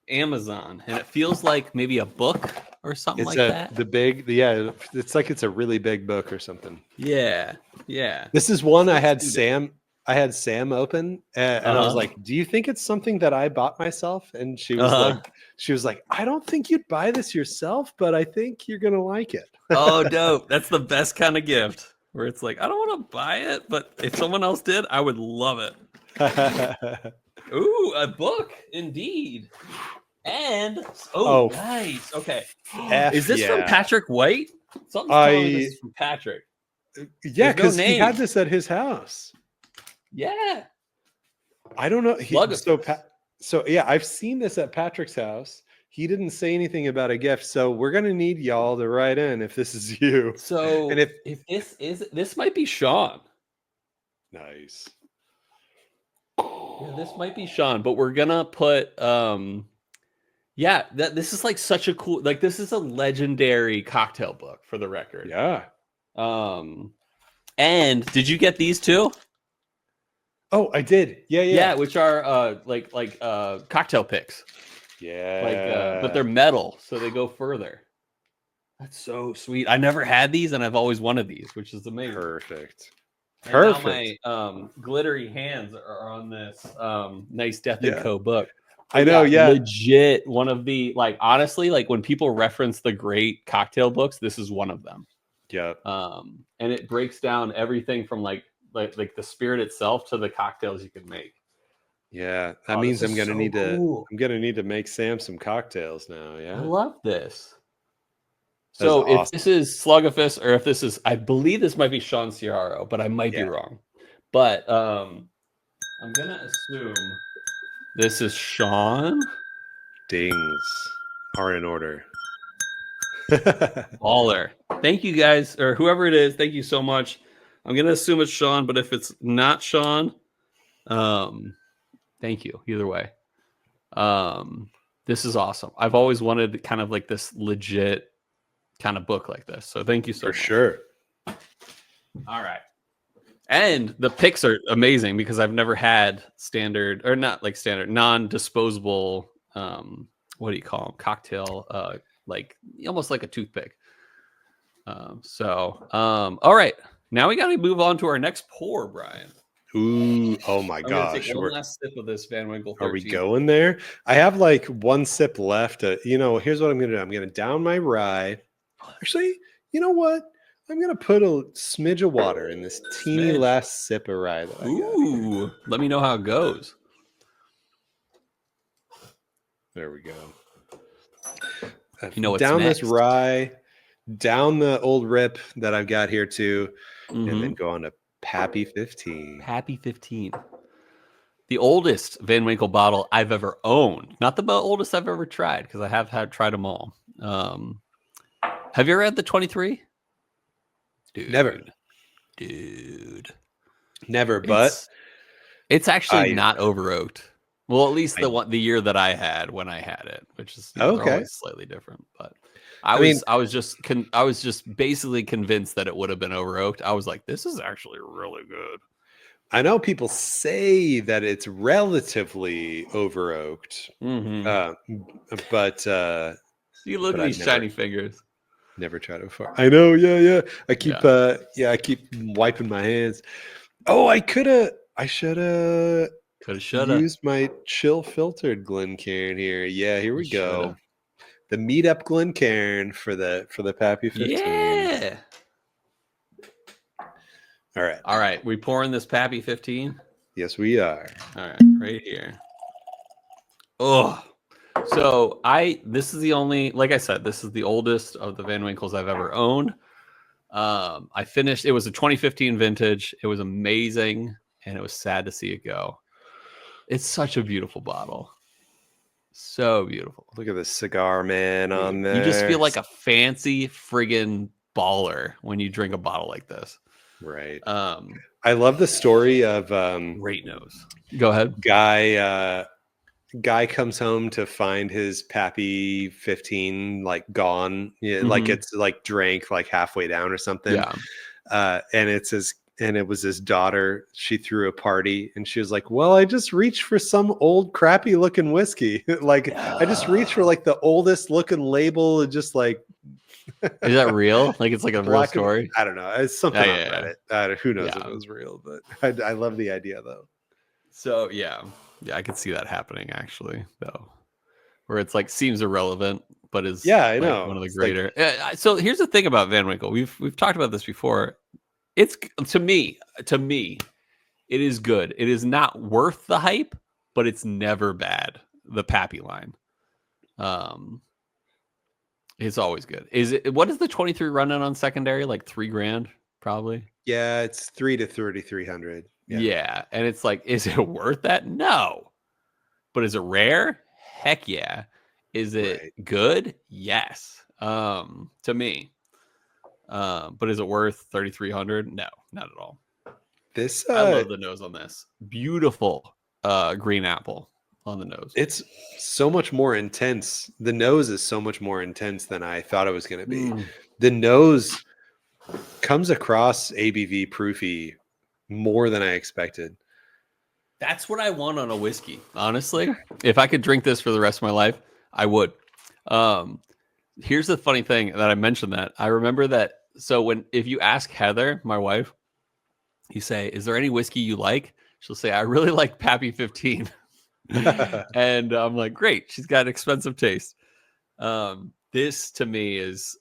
Amazon, and it feels like maybe a book or something like that. It's like it's a really big book or something. Yeah. This is one I had Sam open, and I was like, "Do you think it's something that I bought myself?" And she was like, "I don't think you'd buy this yourself, but I think you're gonna like it." Oh, dope! That's the best kind of gift, where it's like, I don't want to buy it, but if someone else did, I would love it. Ooh, a book, indeed. And nice. Okay, is this from Patrick White? Something's telling me this is from Patrick. Yeah, because he had this at his house. Yeah, I don't know. I've seen this at Patrick's house. He didn't say anything about a gift, so we're gonna need y'all to write in if this is you. So, and if this might be Sean. Nice. Yeah, this might be Sean, but we're gonna put this is like such a cool, like, this is a legendary cocktail book, for the record. Yeah. And did you get these too? Oh, I did. Yeah, which are like cocktail picks. Yeah. But they're metal, so they go further. That's so sweet. I never had these, and I've always wanted these, which is amazing. Perfect. Now my glittery hands are on this nice Death & Co. book. I know, legit one of the, like, honestly, like, when people reference the great cocktail books, this is one of them. Yeah. And it breaks down everything from like the spirit itself to the cocktails you can make. Yeah, that means I'm gonna need to make Sam some cocktails now. Yeah, I love this. So if this is Slugafist, or if this is, I believe this might be Sean Ciaro, but I might be wrong. But I'm gonna assume this is Sean. Dings are in order. Baller. Thank you guys, or whoever it is. Thank you so much. I'm gonna assume it's Sean, but if it's not Sean, thank you either way. This is awesome. I've always wanted kind of like this legit kind of book like this. So thank you so much. For sure. All right. And the picks are amazing because I've never had standard or not like standard non-disposable what do you call them? Cocktail like almost like a toothpick. All right. Now we got to move on to our next pour, Brian. Ooh, oh my I'm gosh. Take one last sip of this Van Winkle 13. Are we going there? I have like one sip left. Here's what I'm going to do. I'm going to down my rye. Actually, you know what? I'm going to put a smidge of water in this teeny last sip of rye that I got. Ooh, let me know how it goes. There we go. You know what's down next. This rye, down the old rip that I've got here too, and then go on to Pappy 15. Pappy 15. The oldest Van Winkle bottle I've ever owned. Not the oldest I've ever tried, because I have tried them all. Have you ever had the 23? Dude. Never, but it's actually not over oaked. Well, at least the year that I had when I had it, which is always slightly different. But I was just basically convinced that it would have been over oaked. I was like, this is actually really good. I know people say that it's relatively over oaked, but you look at these shiny fingers. Never tried it before. I know, yeah. I keep wiping my hands. Oh, I should have used my chill filtered Glencairn here. Yeah, here we go. The meet up Glencairn for the Pappy 15. Yeah. All right. We pouring this Pappy 15? Yes, we are. All right, right here. Oh. So this is the only, like I said, this is the oldest of the Van Winkles I've ever owned. I finished, it was a 2015 vintage. It was amazing, and it was sad to see it go. It's such a beautiful bottle. So beautiful. Look at the cigar man on there. You just feel like a fancy friggin' baller when you drink a bottle like this. Right. I love the story of great nose. Go ahead. Guy comes home to find his Pappy 15 like gone, like it's like drank like halfway down or something. Yeah. And it was his daughter. She threw a party and she was like, well, I just reached for some old crappy looking whiskey. I just reached for like the oldest looking label and just like. Is that real? Like it's like a real story? I don't know. It's something on Reddit. Who knows if it was real, but I love the idea though. So yeah, I could see that happening actually, though, where it's like seems irrelevant, but is I know one of the greater. So here's the thing about Van Winkle. We've talked about this before. It's to me, it is good. It is not worth the hype, but it's never bad. The Pappy line, it's always good. What is the 23 running on secondary? Like $3,000 probably. Yeah, it's $300 to $3,300. Yeah, and it's like, is it worth that? No. But is it rare? Heck yeah. Is it good? Yes. To me. But is it worth $3,300? No, not at all. I love the nose on this. Beautiful green apple on the nose. It's so much more intense. The nose is so much more intense than I thought it was going to be. The nose comes across ABV proofy more than I expected. That's what I want on a whiskey. Honestly, if I could drink this for the rest of my life, I would. Here's the funny thing that I mentioned that I remember that. So if you ask Heather, my wife, you say, is there any whiskey you like? She'll say, I really like Pappy 15. And I'm like, great. She's got expensive taste. This to me is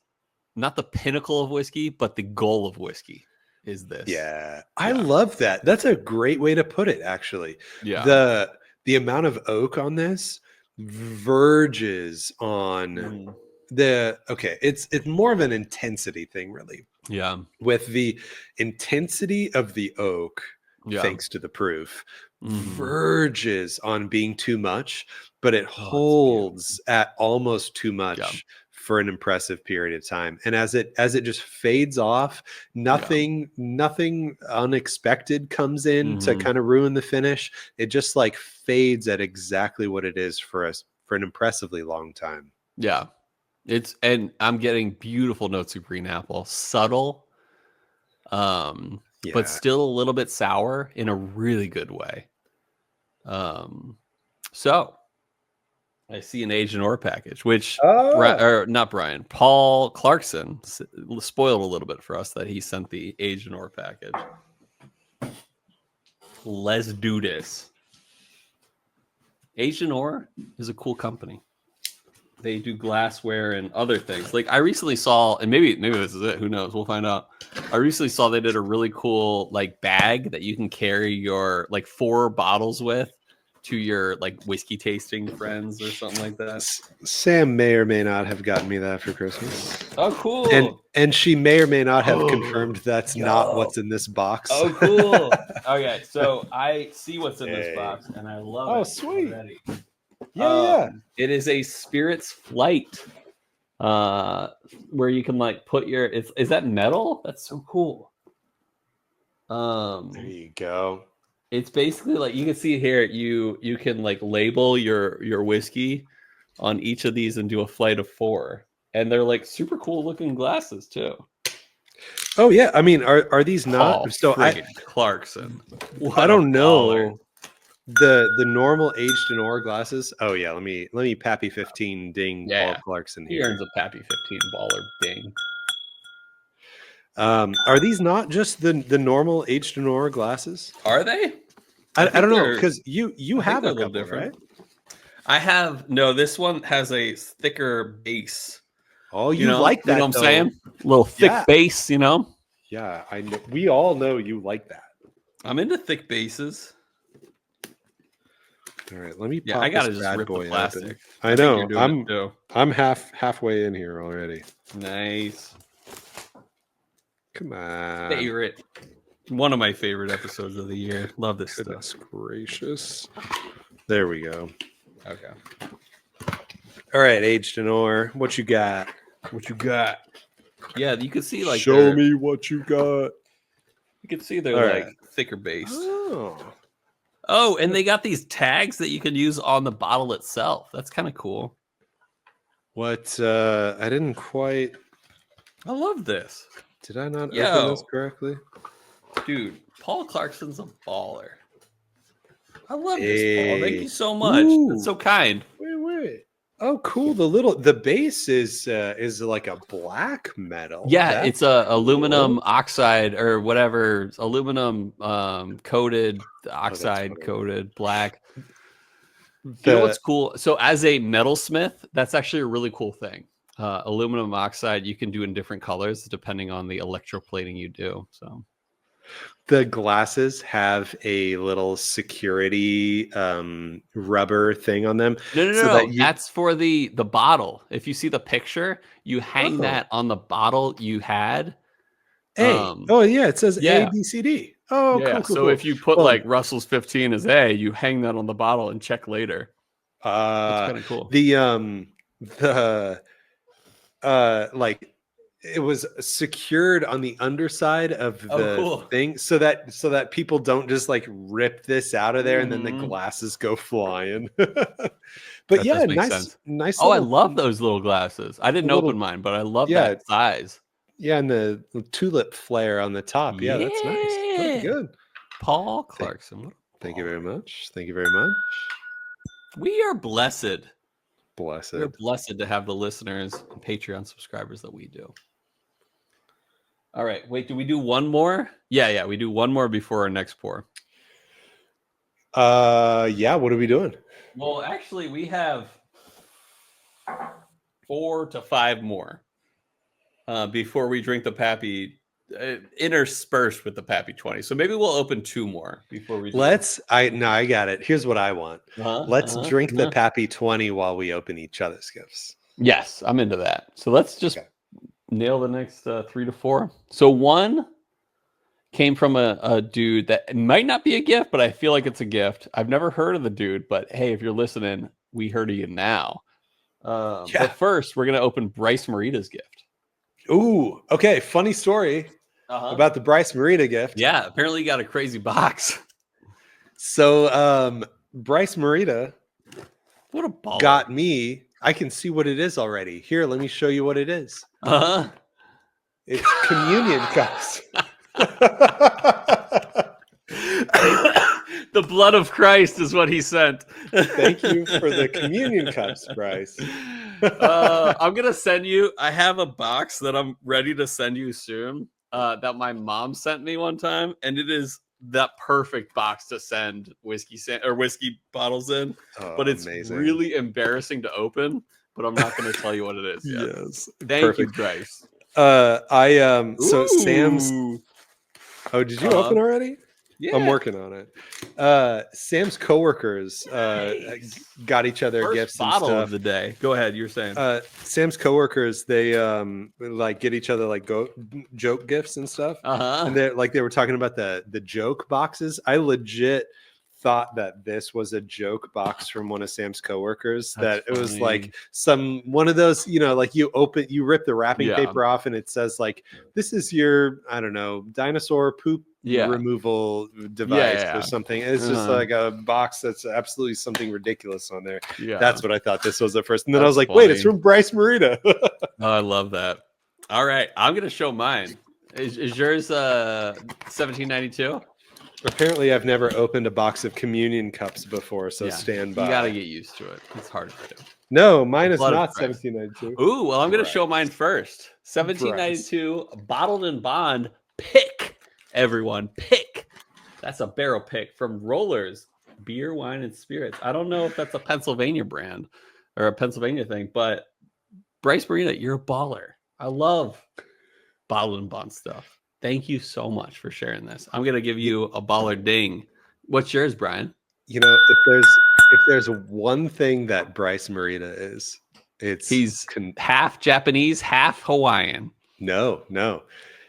not the pinnacle of whiskey, but the goal of whiskey is this. Yeah. I love that. That's a great way to put it, actually. Yeah. The amount of oak on this verges on it's more of an intensity thing, really. Yeah. With the intensity of the oak thanks to the proof, Mm-hmm. verges on being too much, but it holds at almost too much for an impressive period of time. And as it just fades off, nothing unexpected comes in to kind of ruin the finish. It just like fades at exactly what it is for us for an impressively long time. Yeah. And I'm getting beautiful notes of green apple, subtle, but still a little bit sour in a really good way. So I see an Aged in Ore package, which not Brian, Paul Clarkson spoiled a little bit for us that he sent the Aged in Ore package. Let's do this. Aged in Ore is a cool company. They do glassware and other things. Like I recently saw, and maybe this is it. Who knows? We'll find out. I recently saw they did a really cool like bag that you can carry your like 4 bottles with to your like whiskey tasting friends or something like that. Sam may or may not have gotten me that for Christmas. Oh, cool. And she may or may not have confirmed that's not what's in this box. Oh, cool. Okay, so I see what's in this box and I love it. Oh, sweet. Already. Yeah. It is a Spirits Flight where you can like put your is that metal? That's so cool. There you go. It's basically like you can see here you can like label your whiskey on each of these and do a flight of 4. And they're like super cool looking glasses too. Oh yeah, I mean are these not Paul so Clarkson. I don't know. The normal Aged in Ore glasses. Oh yeah, let me Pappy 15 ding Paul Clarkson here. He earns a Pappy 15 baller ding. Are these not just the normal Aged in Ore glasses? Are they? I don't know because you have a couple, different. Right? I have this one has a thicker base. Oh, you like that? You know what I'm saying? A little thick base, you know? Yeah, I know. We all know you like that. I'm into thick bases. All right, let me. Yeah, I gotta just rip the plastic. Open. I know. I'm halfway in here already. Nice. Come on. Favorite. One of my favorite episodes of the year. Love this Goodness stuff. Gracious. There we go. Okay. All right, Aged in Ore. What you got? Yeah, you can see like show me what you got. You can see they're like thicker base. Oh, and they got these tags that you can use on the bottle itself. That's kind of cool. What? I didn't quite. I love this. Did I not open this correctly? Dude, Paul Clarkson's a baller. I love this, Paul. Thank you so much. Ooh. That's so kind. Wait. Oh, cool. The base is like a black metal. Yeah, it's a aluminum oxide or whatever, aluminum coated, oxide coated black. You know what's cool? So as a metalsmith, that's actually a really cool thing. Aluminum oxide you can do in different colors depending on the electroplating you do. So the glasses have a little security rubber thing on them. No. That's for the bottle. If you see the picture, you hang that on the bottle you had. It says A, B, C, D. Oh, yeah. Cool. So if you put like Russell's 15 as A, you hang that on the bottle and check later. That's kind of cool. Like it was secured on the underside of the thing so that people don't just like rip this out of there and then the glasses go flying. But that nice. Oh, I love those little glasses. I didn't open mine, but I love that size. Yeah, and the tulip flare on the top. Yeah, that's nice. Pretty good. Paul Clarkson. Thank you very much. We are blessed. We're blessed to have the listeners and Patreon subscribers that we do. All right. Wait, do we do one more? Yeah. We do one more before our next pour. Yeah. What are we doing? Well, actually, we have 4 to 5 more before we drink the Pappy, interspersed with the Pappy 20. So maybe we'll open 2 more before we. I got it. Here's what I want. Let's drink the Pappy 20 while we open each other's gifts. Yes, I'm into that. So let's just nail the next 3 to 4. So 1 came from a dude that might not be a gift, but I feel like it's a gift. I've never heard of the dude, but hey, if you're listening, we heard of you now. But first, we're going to open Bryce Marita's gift. Ooh, okay. Funny story about the Bryce Marita gift. Yeah, apparently you got a crazy box. So Bryce Marita what a baller. Got me. I can see what it is already. Here, let me show you what it is. It's communion cups. The blood of Christ is what he sent. Thank you for the communion cups, Bryce. I'm gonna send you. I have a box that I'm ready to send you soon. That my mom sent me one time, and it is that perfect box to send whiskey bottles in. But it's really embarrassing to open. But I'm not going to tell you what it is yet. Yes, thank you, Bryce. So Sam's. Oh, did you open already? Yeah, I'm working on it. Sam's coworkers got each other First gifts bottle and stuff of the day. Go ahead, you're saying. Sam's coworkers, they like get each other like joke gifts and stuff. And they were talking about the joke boxes. I legit thought that this was a joke box from one of Sam's coworkers. That it was like one of those, like you rip the wrapping paper off and it says like, this is your, I don't know, dinosaur poop removal device or something. It's just like a box that's absolutely something ridiculous on there. That's what I thought this was at first. And then I was like, wait, it's from Bryce Marita. Oh, I love that. All right, I'm gonna show mine. Is yours 1792? Apparently, I've never opened a box of communion cups before, so stand by. You gotta get used to it. It's hard to do. No, mine is not 1792. Ooh, well, I'm gonna show mine first. 1792 bottled in bond pick. Everyone pick. That's a barrel pick from Rollers Beer, Wine, and Spirits. I don't know if that's a Pennsylvania brand or a Pennsylvania thing, but Bryce Marita, you're a baller. I love bottled and bond stuff. Thank you so much for sharing this. I'm gonna give you a baller ding. What's yours, Brian? If there's one thing that Bryce Marita is, he's half Japanese, half Hawaiian. No.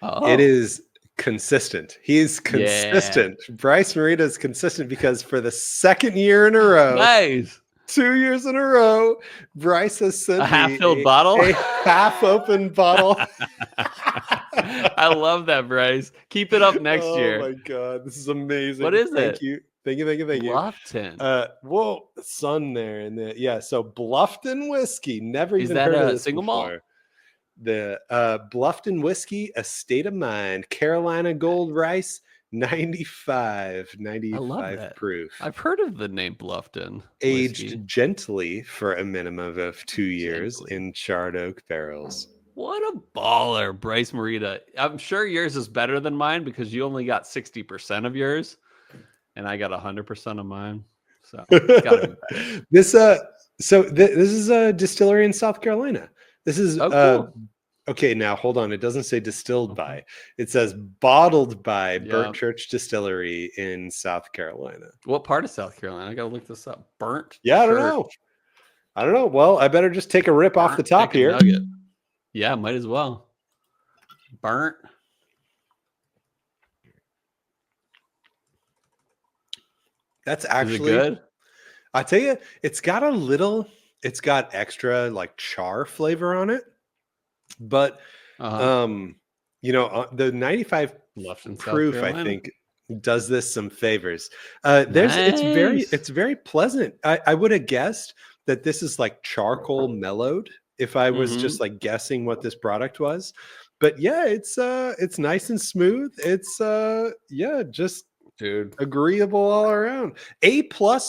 It is consistent. He's consistent. Bryce Marita is consistent because for the second year in a row, nice. 2 years in a row, Bryce has sent a half-filled bottle, a half-open bottle. I love that, Bryce. Keep it up next year. Oh my god, this is amazing. What is Thank you. Bluffton. Whoa, sun there and so Bluffton whiskey. Never even heard of this single before. malt? The Bluffton whiskey, a state of mind, Carolina Gold Rice. 95 proof. I've heard of the name Bluffton. Aged whiskey. Gently for a minimum of 2 years in charred oak barrels. What a baller, Bryce Marita. I'm sure yours is better than mine because you only got 60% of yours and I got 100% of mine. So it's gotta be better. This is a distillery in South Carolina. This is cool. Okay, now hold on. It doesn't say distilled by. It says bottled by Burnt Church Distillery in South Carolina. What part of South Carolina? I gotta look this up. Burnt. Yeah, I don't know. Well, I better just take a rip off the top here. Nugget. Yeah, might as well. Burnt. That's actually good. I tell you, it's got extra like char flavor on it. But the 95 proof, I think, does this some favors. It's very pleasant. I would have guessed that this is like charcoal mellowed if I was just like guessing what this product was. But yeah, it's nice and smooth. It's just agreeable all around. A+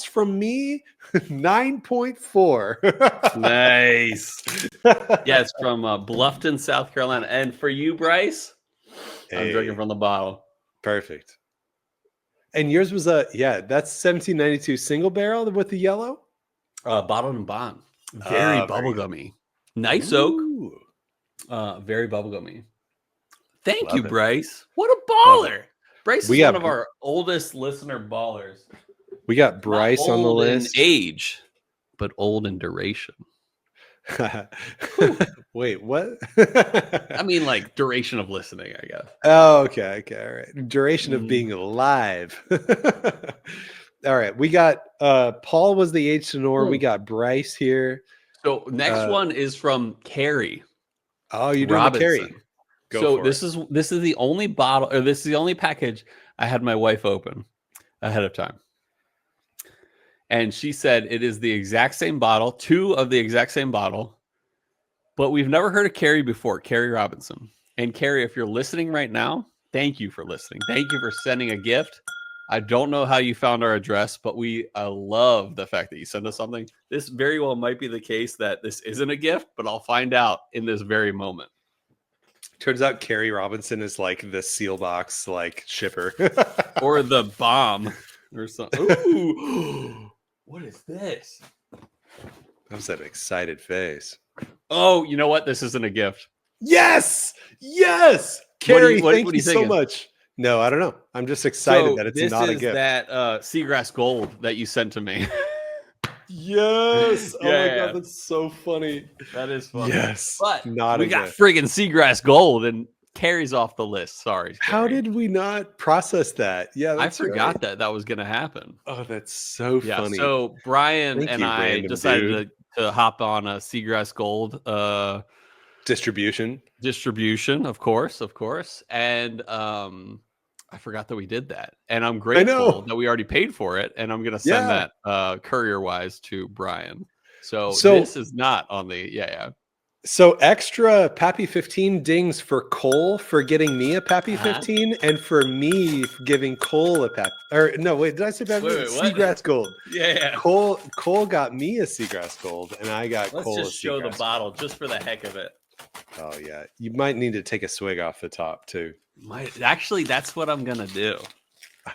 from me, 9.4. Nice. Yeah, it's from Bluffton, South Carolina. And for you, Bryce, I'm drinking from the bottle. Perfect. And yours was that's 1792 single barrel with the yellow? Bottled and bond. Very bubblegummy. Nice oak. Very bubblegummy. Thank you, Bryce. What a baller. Bryce is one of our oldest listener ballers. We got Bryce on the list. In age, but old in duration. Wait, what? I mean, like duration of listening, I guess. Oh, okay, all right. Duration of being Mm. alive. All right, we got Paul was the H tenor. We got Bryce here. So next one is from Carrie. Oh, you're doing the Carrie. Robinson. Go So for this it. is the only bottle, or this is the only package I had my wife open ahead of time. And she said it is the exact same bottle, 2 of the exact same bottle, but we've never heard of Carrie before, Carrie Robinson. And Carrie, if you're listening right now, thank you for listening. Thank you for sending a gift. I don't know how you found our address, but we love the fact that you sent us something. This very well might be the case that this isn't a gift, but I'll find out in this very moment. Turns out Carrie Robinson is like the seal box like shipper. Or the bomb or something. Ooh. What is this? That was an excited face. Oh, you know what? This isn't a gift. Yes! Yes! Carrie, thank you so much. No, I don't know. I'm just excited that it's not a gift. This is that seagrass gold that you sent to me. Yes. Oh my God, that's so funny. That is funny. Yes. But we got friggin' seagrass gold and Carrie's off the list. Sorry. Carrie. How did we not process that? Yeah, I forgot that was going to happen. Oh, that's so funny. So Brian and I decided to hop on a seagrass gold distribution, of course. And I forgot that we did that. And I'm grateful that we already paid for it. And I'm going to send that courier wise to Brian. So this is not on the, So extra Pappy 15 dings for Cole for getting me a Pappy 15 and for me giving Cole a Pappy. Or no, wait, did I say Pappy? Seagrass Gold. Yeah. Cole got me a Seagrass Gold and I got Cole a Let's just show the bottle just for the heck of it. Oh yeah. You might need to take a swig off the top too. Actually, that's what I'm going to do.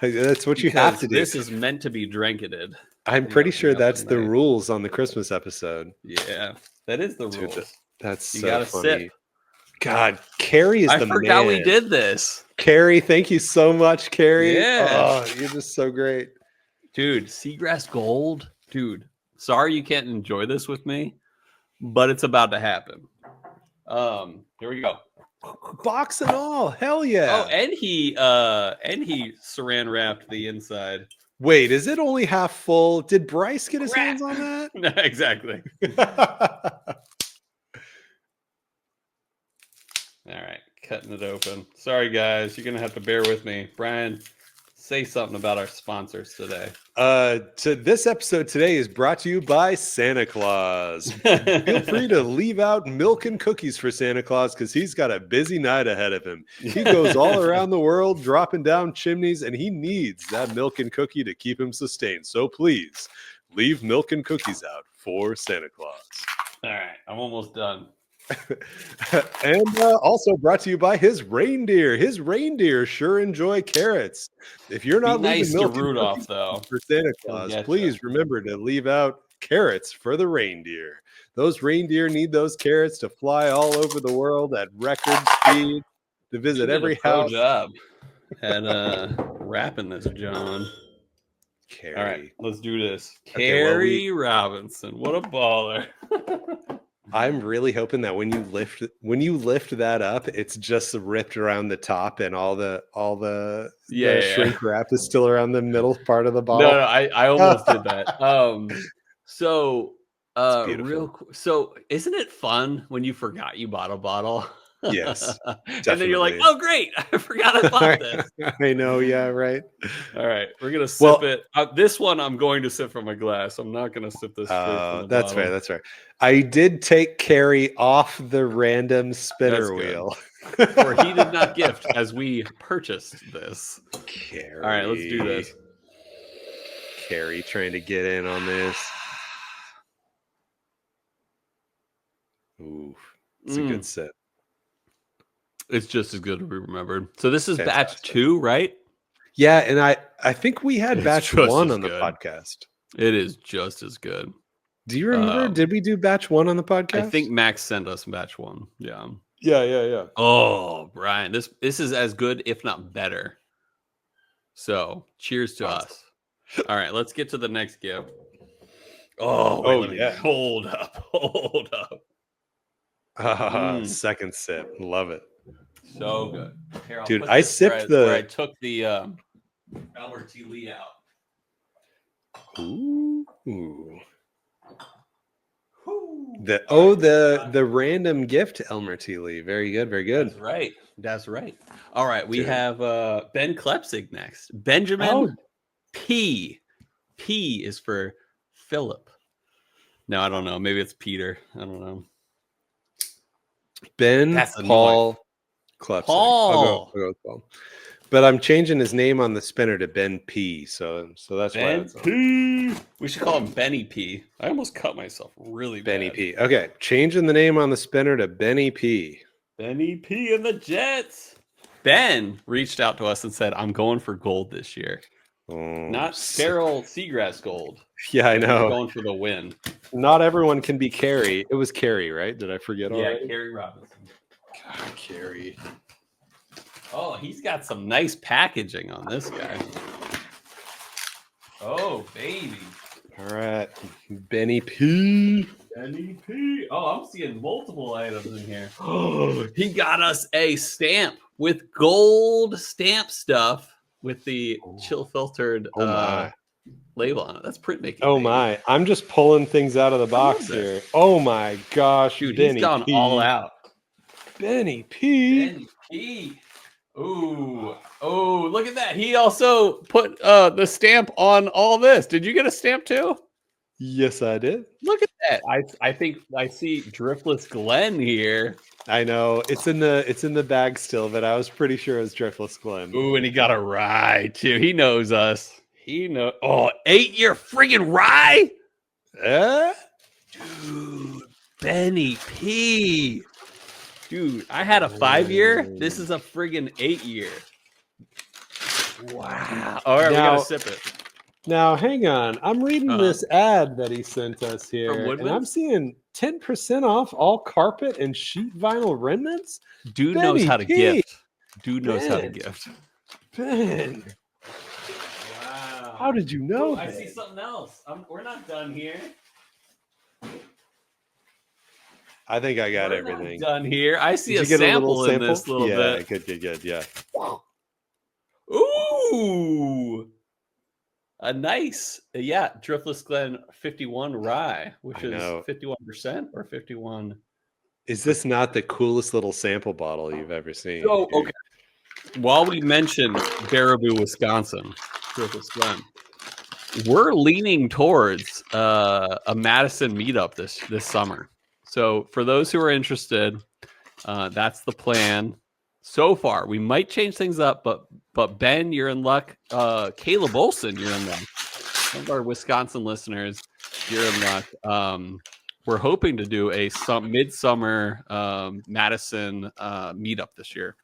That's what you have to do. This is meant to be dranketed. I'm pretty sure that's the rules on the Christmas episode. Yeah, that is the rules. That's so you gotta funny. Sip. God, Carrie is the man. I forgot we did this. Carrie, thank you so much, Carrie. Yeah. Oh, you're just so great. Dude, seagrass gold. Dude, sorry you can't enjoy this with me, but it's about to happen. Here we go. Box and all. Hell yeah. Oh, and he saran wrapped the inside. Wait, is it only half full? Did Bryce get his hands on that? No, exactly. All right, cutting it open. Sorry, guys. You're going to have to bear with me. Brian, say something about our sponsors today. This episode today is brought to you by Santa Claus. Feel free to leave out milk and cookies for Santa Claus because he's got a busy night ahead of him. He goes all around the world dropping down chimneys, and he needs that milk and cookie to keep him sustained. So please leave milk and cookies out for Santa Claus. All right, I'm almost done. And also brought to you by his reindeer. His reindeer sure enjoy carrots. If you're not leaving milk to Rudolph though for Santa Claus, please remember to leave out carrots for the reindeer. Those reindeer need those carrots to fly all over the world at record speed to visit every house. Job at wrapping this, John. Carrie. All right, let's do this. Carrie Robinson, what a baller. I'm really hoping that when you lift that up, it's just ripped around the top and all the shrink wrap is still around the middle part of the bottle. No, I almost did that. So isn't it fun when you forgot you bought a bottle? Yes. And then you're like, oh great, I forgot I bought this. I know, yeah, right. All right, we're gonna sip it. This one I'm going to sip from a glass. I'm not gonna sip this. That's fair. That's fair. I did take Carrie off the random spinner wheel. For he did not gift as we purchased this. Carrie. All right, let's do this. Carrie trying to get in on this. Ooh, it's a good sip. It's just as good as we remembered. So this is batch 2, right? Yeah, and I think we had batch 1 on the podcast. It is just as good. Do you remember? Did we do batch 1 on the podcast? I think Max sent us batch 1. Yeah. Yeah. Oh, Brian, this is as good, if not better. So cheers to us. All right, let's get to the next gift. Oh, wait, yeah. Hold up. Second sip. Love it. So good. Here, dude, I sipped where I took the Albert T. Lee out. Ooh. The random gift Elmer T. Lee. Very good, very good. That's right. All right, we have Ben Klepsig next. Benjamin P. P is for Philip. No, I don't know. Maybe it's Peter. I don't know. Ben Paul Klepsig. I'll go with Paul. But I'm changing his name on the spinner to Ben P. So that's why it's P. We should call him Benny P. I almost cut myself really bad. Benny P. Okay, changing the name on the spinner to Benny P. Benny P and the Jets. Ben reached out to us and said, "I'm going for gold this year." Not Carol Seagrass gold. Yeah, I know. We're going for the win. Not everyone can be Carrie. It was Carrie, right? Did I forget already? Yeah, Carrie Robinson. God, Carrie. Oh, he's got some nice packaging on this guy. Oh, baby. All right. Benny P. Benny P. Oh, I'm seeing multiple items in here. Oh, he got us a stamp with gold stamp stuff with the chill filtered label on it. That's printmaking. Oh, baby. My. I'm just pulling things out of the box here. Oh, my gosh. Dude, Benny he's gone P. all out. Benny P. Benny P. Ooh, look at that. He also put the stamp on all this. Did you get a stamp too? Yes, I did. Look at that. I think I see Driftless Glen here. I know. It's in the bag still, but I was pretty sure it was Driftless Glen. Ooh, and he got a rye too. He knows us. He knows. Oh, 8-year friggin' rye? Dude, Benny P. Dude, I had a 5-year. This is a friggin' 8-year. Wow. All right, we gotta sip it. Now, hang on. I'm reading this ad that he sent us here, and I'm seeing 10% off all carpet and sheet vinyl remnants. Dude knows how to gift. Dude knows how to gift. Ben. Wow. How did you know that? I see something else. We're not done here. I think I got everything done here. I see a sample in this little bit. Good. Yeah. Ooh, a nice, Driftless Glen 51 rye, which is 51% or 51. Is this not the coolest little sample bottle you've ever seen? Oh, okay. While we mentioned Baraboo, Wisconsin, Driftless Glen, we're leaning towards a Madison meetup this summer. So for those who are interested, that's the plan so far. We might change things up, but Ben, you're in luck. Caleb Olson, you're in luck. Some of our Wisconsin listeners, you're in luck. We're hoping to do a midsummer Madison meetup this year.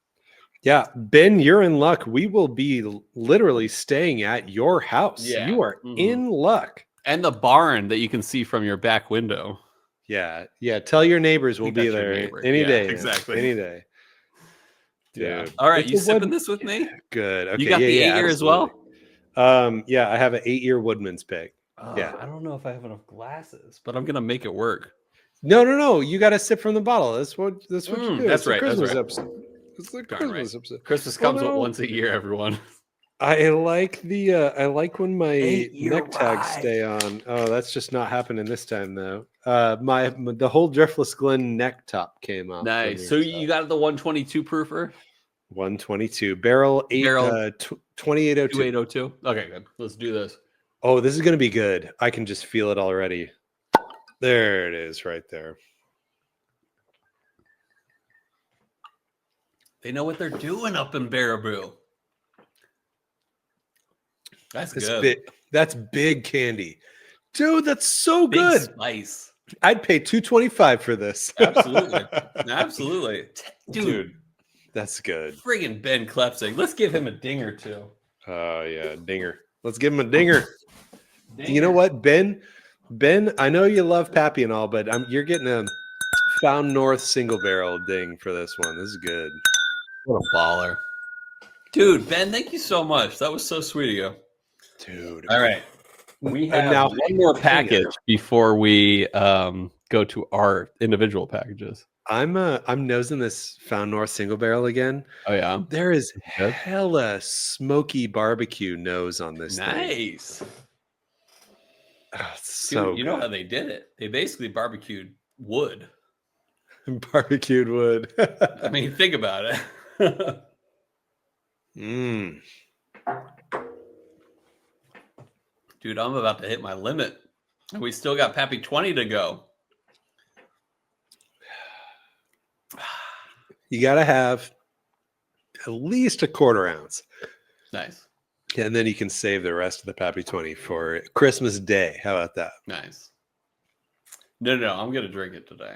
Yeah, Ben, you're in luck. We will be literally staying at your house. Yeah. You are in luck. And the barn that you can see from your back window. Yeah. Tell your neighbors we'll be there any day. Exactly. Any day. Dude. Yeah. All right, you sipping this with me? Good. Okay. You got the 8-year as well? Yeah, I have an 8-year Woodman's pick. Yeah. I don't know if I have enough glasses, but I'm gonna make it work. No. You got to sip from the bottle. That's what you do. That's right. Christmas that's right. episode. It's the Christmas episode. Christmas comes once a year, everyone. I like when my neck tags stay on. Oh, that's just not happening this time though. The whole Driftless Glen neck top came off. Nice. So you got the 122 proofer? 122 barrel 2802. 2802. Okay, good. Let's do this. Oh, this is gonna be good. I can just feel it already. There it is, right there. They know what they're doing up in Baraboo. That's good. That's big candy. Dude, that's so good. Big spice. I'd pay $2.25 for this. Absolutely. Dude. That's good. Friggin' Ben Klepsig. Let's give him a ding or two. Oh, yeah, dinger. Let's give him a dinger. You know what, Ben, I know you love Pappy and all, but you're getting a Found North single barrel ding for this one. This is good. What a baller. Dude, Ben, thank you so much. That was so sweet of you. Dude. All right. We have now one more package before we go to our individual packages. I'm nosing this Found North single barrel again. Oh yeah, there is hella smoky barbecue nose on this thing. Nice. Oh, so you know how they did it? They basically barbecued wood. Barbecued wood. I mean, think about it. Dude, I'm about to hit my limit. And we still got Pappy 20 to go. You got to have at least a quarter ounce. Nice. And then you can save the rest of the Pappy 20 for Christmas Day. How about that? Nice. No, I'm going to drink it today.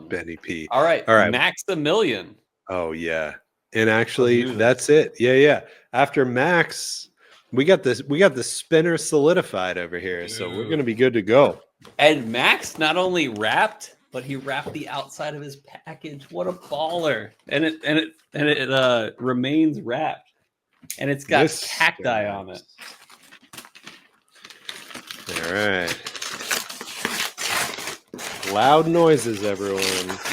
Benny P. All right. Maximilian. Oh, yeah. And actually, that's it. Yeah. After Max, we got the spinner solidified over here. Dude. So we're going to be good to go. And Max not only wrapped, but he wrapped the outside of his package. What a baller. And it remains wrapped. And it's got cacti on it. All right. Loud noises, everyone.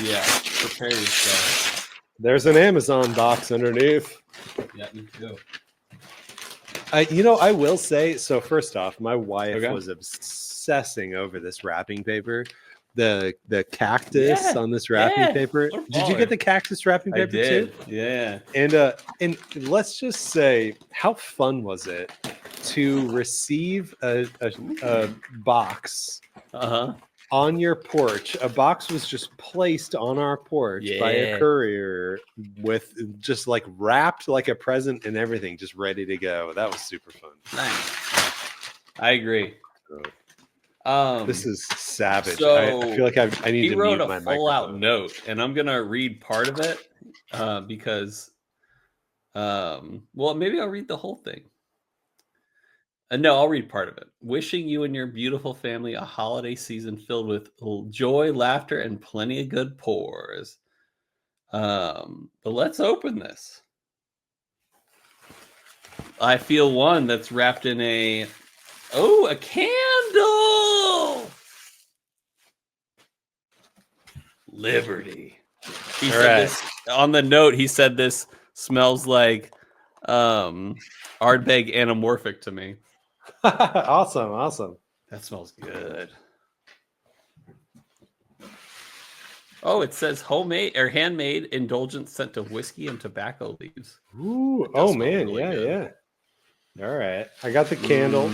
Yeah, prepare yourself. There's an Amazon box underneath. Yeah, me too. I will say, so first off, my wife was obsessing over this wrapping paper. The cactus on this wrapping paper. Did you get the cactus wrapping paper too? Yeah. And let's just say, how fun was it to receive a box on your porch? A box was just placed on our porch by a courier with just like wrapped like a present and everything, just ready to go. That was super fun. Nice. I agree. This is savage. So I feel like I need to mute my microphone. He wrote a full-out note, and I'm gonna read part of it because, well, maybe I'll read the whole thing. No, I'll read part of it. Wishing you and your beautiful family a holiday season filled with joy, laughter, and plenty of good pours. But let's open this. I feel one that's wrapped in a candle. Liberty. He said this on the note. He said this smells like Ardbeg anamorphic to me. Awesome. That smells good. Oh, it says homemade or handmade indulgent scent of whiskey and tobacco leaves. Ooh, man, really yeah. All right, I got the candle.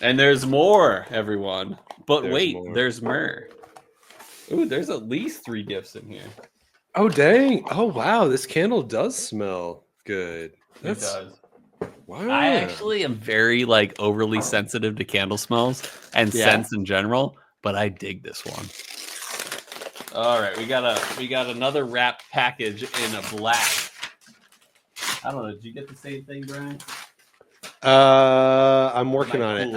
And there's more, everyone. But there's more. Ooh, there's at least 3 gifts in here. Oh, dang. Oh, wow. This candle does smell good. It does. Wow. I actually am very overly sensitive to candle smells and scents in general, but I dig this one. All right, we got another wrapped package in a black. I don't know. Did you get the same thing, Brian? I'm working on it.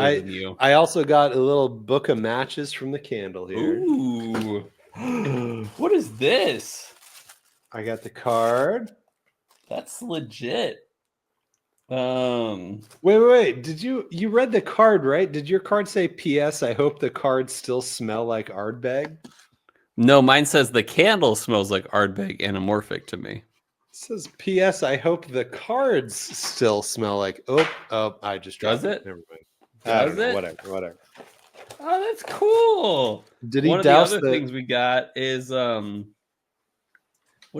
I also got a little book of matches from the candle here. Ooh. What is this? I got the card. That's legit. Wait. Did you read the card, right? Did your card say PS, I hope the cards still smell like Ardbeg? No, mine says the candle smells like Ardbeg anamorphic to me. It says PS, I hope the cards still smell like I just does it? Never mind. Does it? Whatever. Oh, that's cool. Did he One of the other things we got is what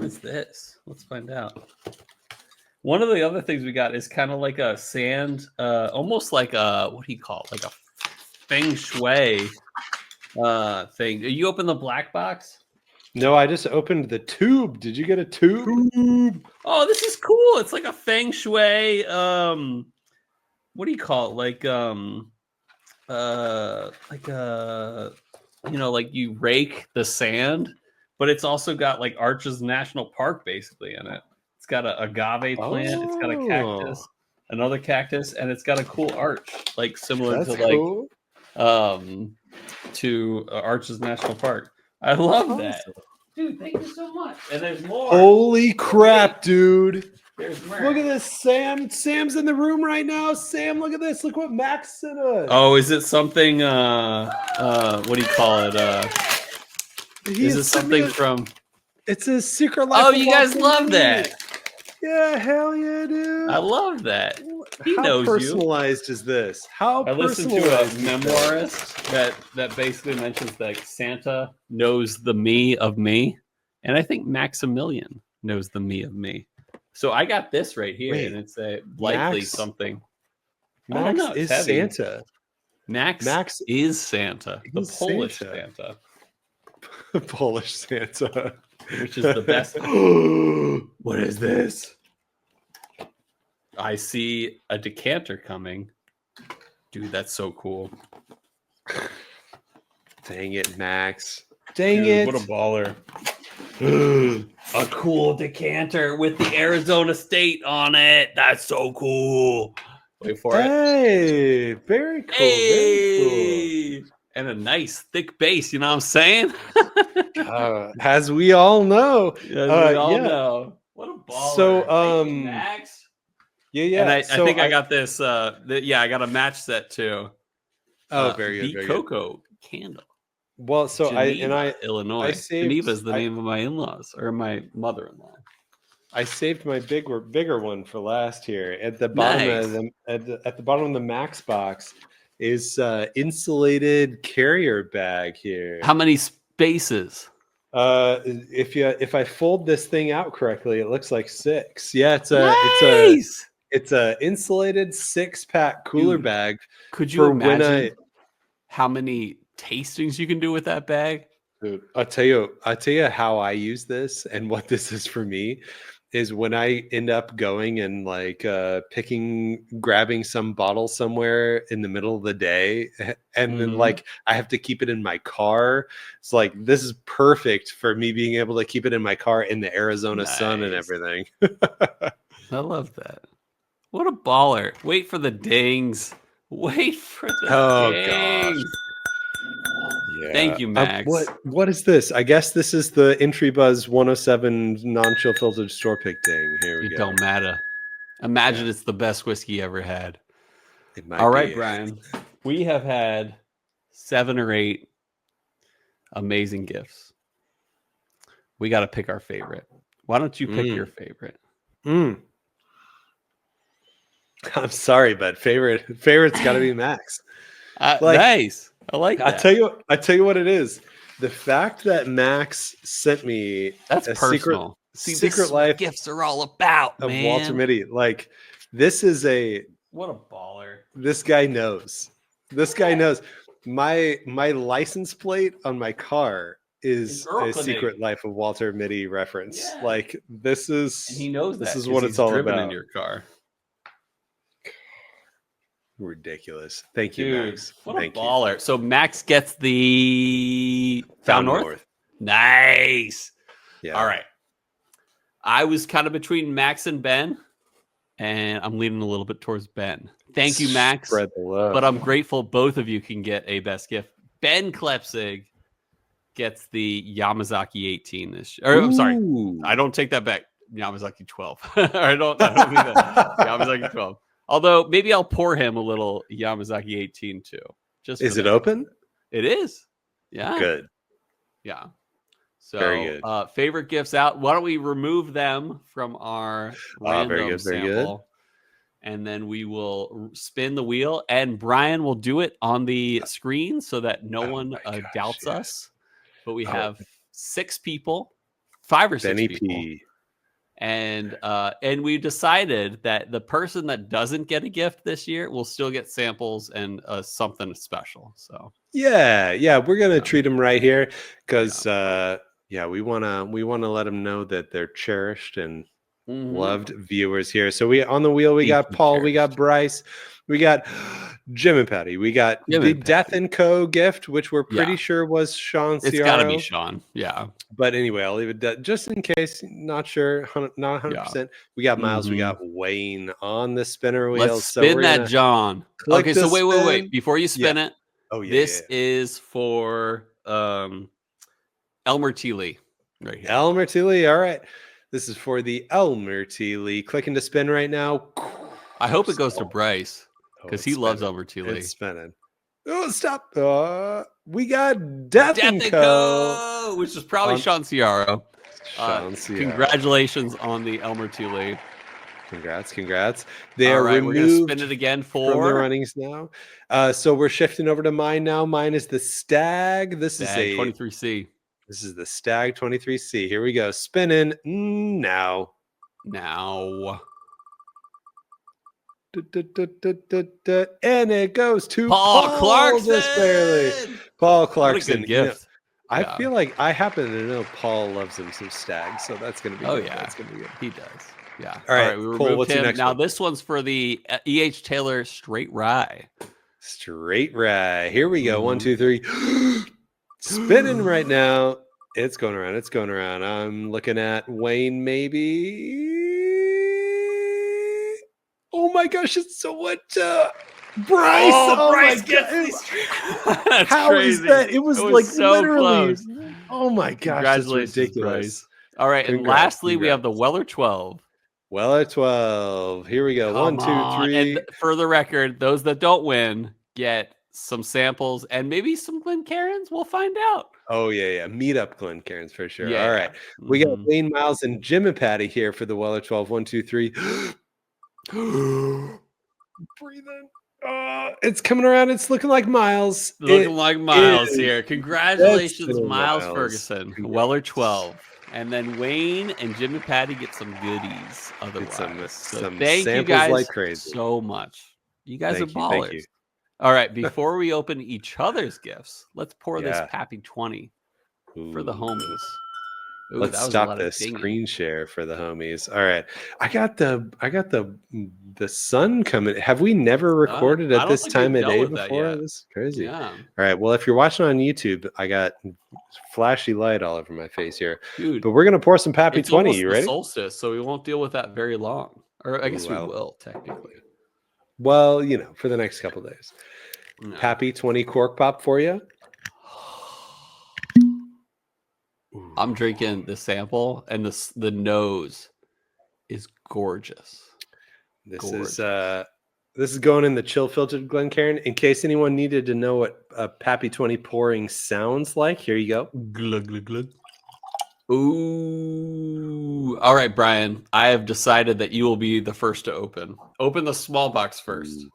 is this? Let's find out. One of the other things we got is kind of like a sand, almost like a what do you call it? Like a feng shui thing. You open the black box? No, I just opened the tube. Did you get a tube? Oh, this is cool. It's like a feng shui. What do you call it? Like like you rake the sand, but it's also got like Arches National Park basically in it. It's got an agave plant. It's got a cactus, another cactus, and it's got a cool arch, like similar to to Arches National Park. I love that. Dude, thank you so much. And there's more. Holy crap, dude. Look at this, Sam. Sam's in the room right now. Sam, look at this. Look what Max sent us. Oh, is it something? What do you call it? Is it something from? It's a Secret Life. Oh, you guys love that. Yeah, hell yeah, dude. I love that. How personalized is this? I listened to a memoirist that basically mentions that Santa knows the me of me, and I think Maximilian knows the me of me. So I got this right here, and it's likely something. Max is heavy. Santa. Max is Santa, the Polish Santa. Polish Santa. Which is the best. What is this? I see a decanter coming. Dude, that's so cool. Dang it, Max. Dang it. What a baller. A cool decanter with the Arizona State on it. That's so cool. Wait for it. Hey, very cool. Very cool. And a nice thick base, you know what I'm saying? As we all know. Know. What a baller. So, Max. Yeah. And I think I got this. I got a match set too. Oh, very good. Beet cocoa candle. Well, so Geneva, Illinois. Geneva is the name of my in-laws or my mother-in-law. I saved my bigger one for last here. At the bottom at the bottom of the Max box is insulated carrier bag here. How many spaces? If I fold this thing out correctly, it looks like 6. Yeah, it's a insulated 6-pack cooler bag. Could you imagine how many tastings you can do with that bag? Dude, I'll tell you how I use this and what this is for me is when I end up going and like grabbing some bottle somewhere in the middle of the day and then like I have to keep it in my car. It's like this is perfect for me being able to keep it in my car in the Arizona sun and everything. I love that. What a baller. Wait for the dings. Wait for the dings. Gosh. Yeah. Thank you, Max. What is this? I guess this is the Entry Buzz 107 non-chill filtered store pick ding. Here we go. It don't matter. Imagine it's the best whiskey you ever had. All right, Brian. We have had 7 or 8 amazing gifts. We got to pick our favorite. Why don't you pick your favorite? I'm sorry, but favorite's got to be Max. Nice. I like that. I tell you what it is. The fact that Max sent me that's personal. Secret Life gifts are all about, of man. Walter Mitty. Like this is what a baller. This guy knows. My license plate on my car is a Secret Life of Walter Mitty reference. Yeah. Like this is and he knows this is what it's all about in your car. Ridiculous. Thank you, dude, Max. What a baller. So Max gets the Found North. Nice. Yeah. All right. I was kind of between Max and Ben, and I'm leaning a little bit towards Ben. Thank you, Max. Spread the love. But I'm grateful both of you can get a best gift. Ben Klepsig gets the Yamazaki 18 this year. I'm sorry. I don't take that back. Yamazaki 12. I don't mean that. Yamazaki 12. Although maybe I'll pour him a little Yamazaki 18 too. Is it open? It is. Yeah. Good. Yeah. So very good. Favorite gifts out. Why don't we remove them from our random sample? And then we will spin the wheel and Brian will do it on the screen so that no one doubts us. But we have 6 people, 5 or 6 Benny people. P. And we decided that the person that doesn't get a gift this year will still get samples and something special. So yeah, we're gonna treat them right here because we wanna let them know that they're cherished and loved viewers here. So we on the wheel we got Paul, cherished. We got Bryce, we got Jim and Patty, we got the Death and Co gift, which we're pretty sure was Sean Ciaro. It's gotta be Sean, yeah. But anyway, I'll leave it just in case. Not sure, not 100%. We got Miles, we got Wayne on the spinner wheel. Let's spin that, John. Okay, so wait. Before you spin it, this is for Elmer Teely right here. Elmer Teely, all right. This is for the Elmer Teely. Clicking to spin right now. I hope it goes to Bryce because he loves Elmer Teely. It's spinning. Oh, stop. We got Death and Co. Which is probably Sean Ciaro. Congratulations on the Elmer Teely. Congrats. They are removed. We're going to spin it again from the runnings now. So we're shifting over to mine now. Mine is the Stag. This is a 23C. This is the Stag 23C. Here we go. Spinning now. And it goes to Paul Clarkson. Paul Clarkson. What a good gift. I feel like I happen to know Paul loves him some Stag, so that's going to be good. Yeah. That's going to be good. He does. Yeah. All right. We Cole, removed him. Now one? this one's for the E.H. Taylor Straight Rye. Straight Rye. Here we go. 1, 2, 3. Spinning right now. It's going around. I'm looking at Wayne, maybe. Oh my gosh, it's so much. Bryce. Bryce gets these. How is that? It was like so literally. Close. Oh my gosh, Congratulations, that's ridiculous. Bryce. All right, and lastly, we have the Weller 12. Weller 12. Here we go. 1, 2, 3. And for the record, those that don't win get some samples and maybe some Glencairns. We'll find out. Oh, yeah. Meet up Glencairns for sure. All right. We got Wayne Miles and Jim and Patty here for the Weller 12. 1, 2, 3. Breathe in. It's coming around. It's looking like Miles. Here. Congratulations, Miles Ferguson. Weller 12. And then Wayne and Jim and Patty get some goodies otherwise. Some thank you guys like crazy. so much. You guys are ballers. Thank you. All right, before we open each other's gifts, let's pour this Pappy 20 for the homies. Let's stop this screen share for the homies. All right. I got the sun coming. Have we never recorded at this time of day before? This is crazy. Yeah. All right. Well, if you're watching on YouTube, I got flashy light all over my face here. Dude, but we're gonna pour some Pappy 20. You ready? Solstice, so we won't deal with that very long. Or I guess we will technically. Well, for the next couple of days. No. Pappy 20 cork pop for you. I'm drinking the sample, and the nose is gorgeous. This is going in the chill filtered Glencairn. In case anyone needed to know what a Pappy 20 pouring sounds like, here you go. Glug glug glug. Ooh! All right, Brian. I have decided that you will be the first to open. Open the small box first.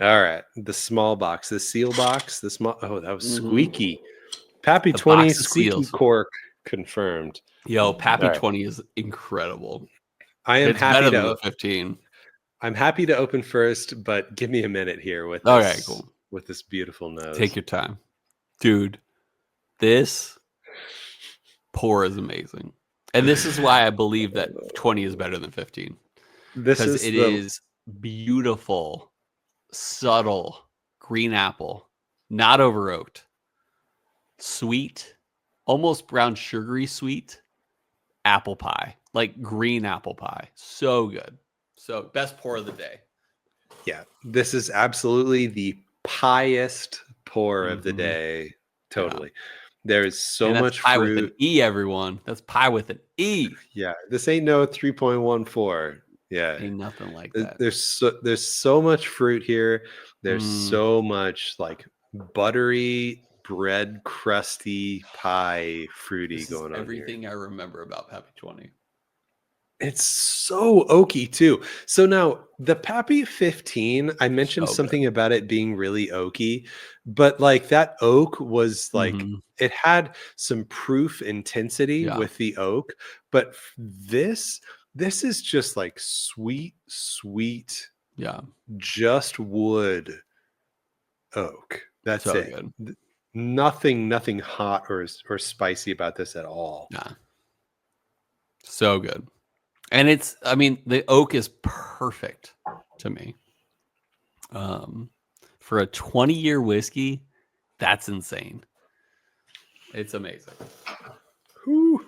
All right, the small box, the seal box, the small. Oh, that was squeaky. Pappy 20 squeaky cork. Confirmed. Yo, Pappy 20 is incredible. It's happy better than 15. I'm happy to open first, but give me a minute here with this, with this beautiful nose. Take your time. Dude, this pour is amazing. And this is why I believe that 20 is better than 15. Because it is beautiful, subtle green apple, not over oaked, sweet, almost brown sugary sweet apple pie, like green apple pie. So good. So best pour of the day. Yeah, this is absolutely the piest pour of the day. Totally. Yeah. There is so much pie fruit. With an E, everyone. That's pie with an E. Yeah, this ain't no 3.14. Yeah, ain't nothing like that. There's so much fruit here. There's so much like buttery bread crusty pie fruity going on. Everything I remember about Pappy 20. It's so oaky too. So now the Pappy 15, I mentioned something about it being really oaky, but like that oak was like it had some proof intensity with the oak, but this is just like sweet, just wood oak. That's so it. Good. Nothing hot or spicy about this at all. Nah. So good. And the oak is perfect to me. For a 20-year whiskey, that's insane. It's amazing. Whew.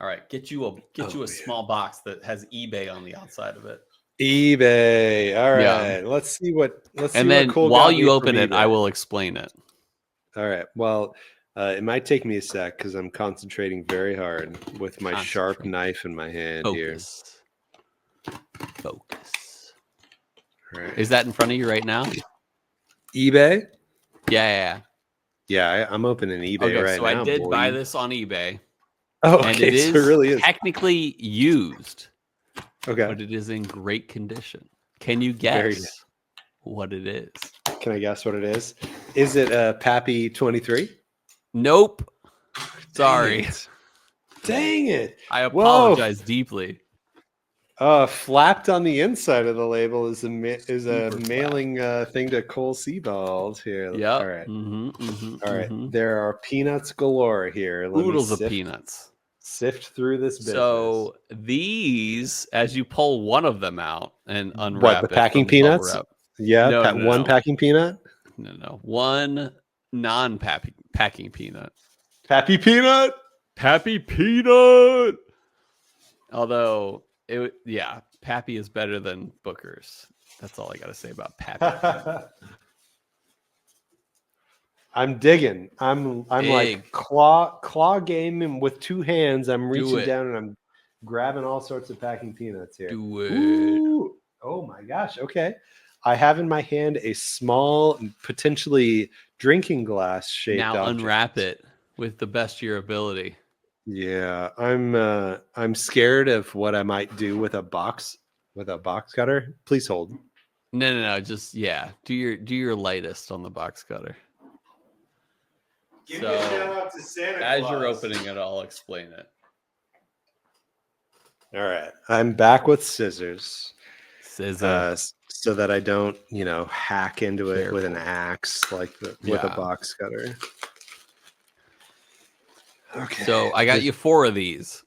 All right, get you a small box that has eBay on the outside of it. eBay. All right. Yeah. Let's see what Cole while you open it, I will explain it. All right. Well, It might take me a sec because I'm concentrating very hard with my sharp knife in my hand here. Focus. Right. Is that in front of you right now? eBay? Yeah, I'm opening eBay right so now. I did buy this on eBay. Oh, okay. And it is really technically used. Okay. But it is in great condition. Can you guess what it is? Can I guess what it is? Is it a Pappy 23? Nope. Sorry. Dang it. I apologize deeply. Flapped on the inside of the label is a mailing thing to Cole Sebald here. Yep. All right. All right. There are peanuts galore here. Oodles of peanuts. Sift through this business. So these, as you pull one of them out and unwrap what, the packing peanuts? Yeah, one packing peanut? No. One non-packing peanut. Pappy peanut? Pappy peanut! Although, Pappy is better than Booker's. That's all I got to say about Pappy. I'm digging. I'm like claw game with two hands. I'm reaching down and I'm grabbing all sorts of packing peanuts here. Do it. Ooh. Oh my gosh. Okay. I have in my hand a small, potentially drinking glass shaped Now object. Unwrap it with the best of your ability. Yeah, I'm scared of what I might do with a box cutter. Please hold. No. Just do your lightest on the box cutter. Give me a shout out to Santa Claus. As you're opening it, I'll explain it. All right, I'm back with scissors. So that I don't, hack into it with an axe with a box cutter. Okay. So I got you 4 of these.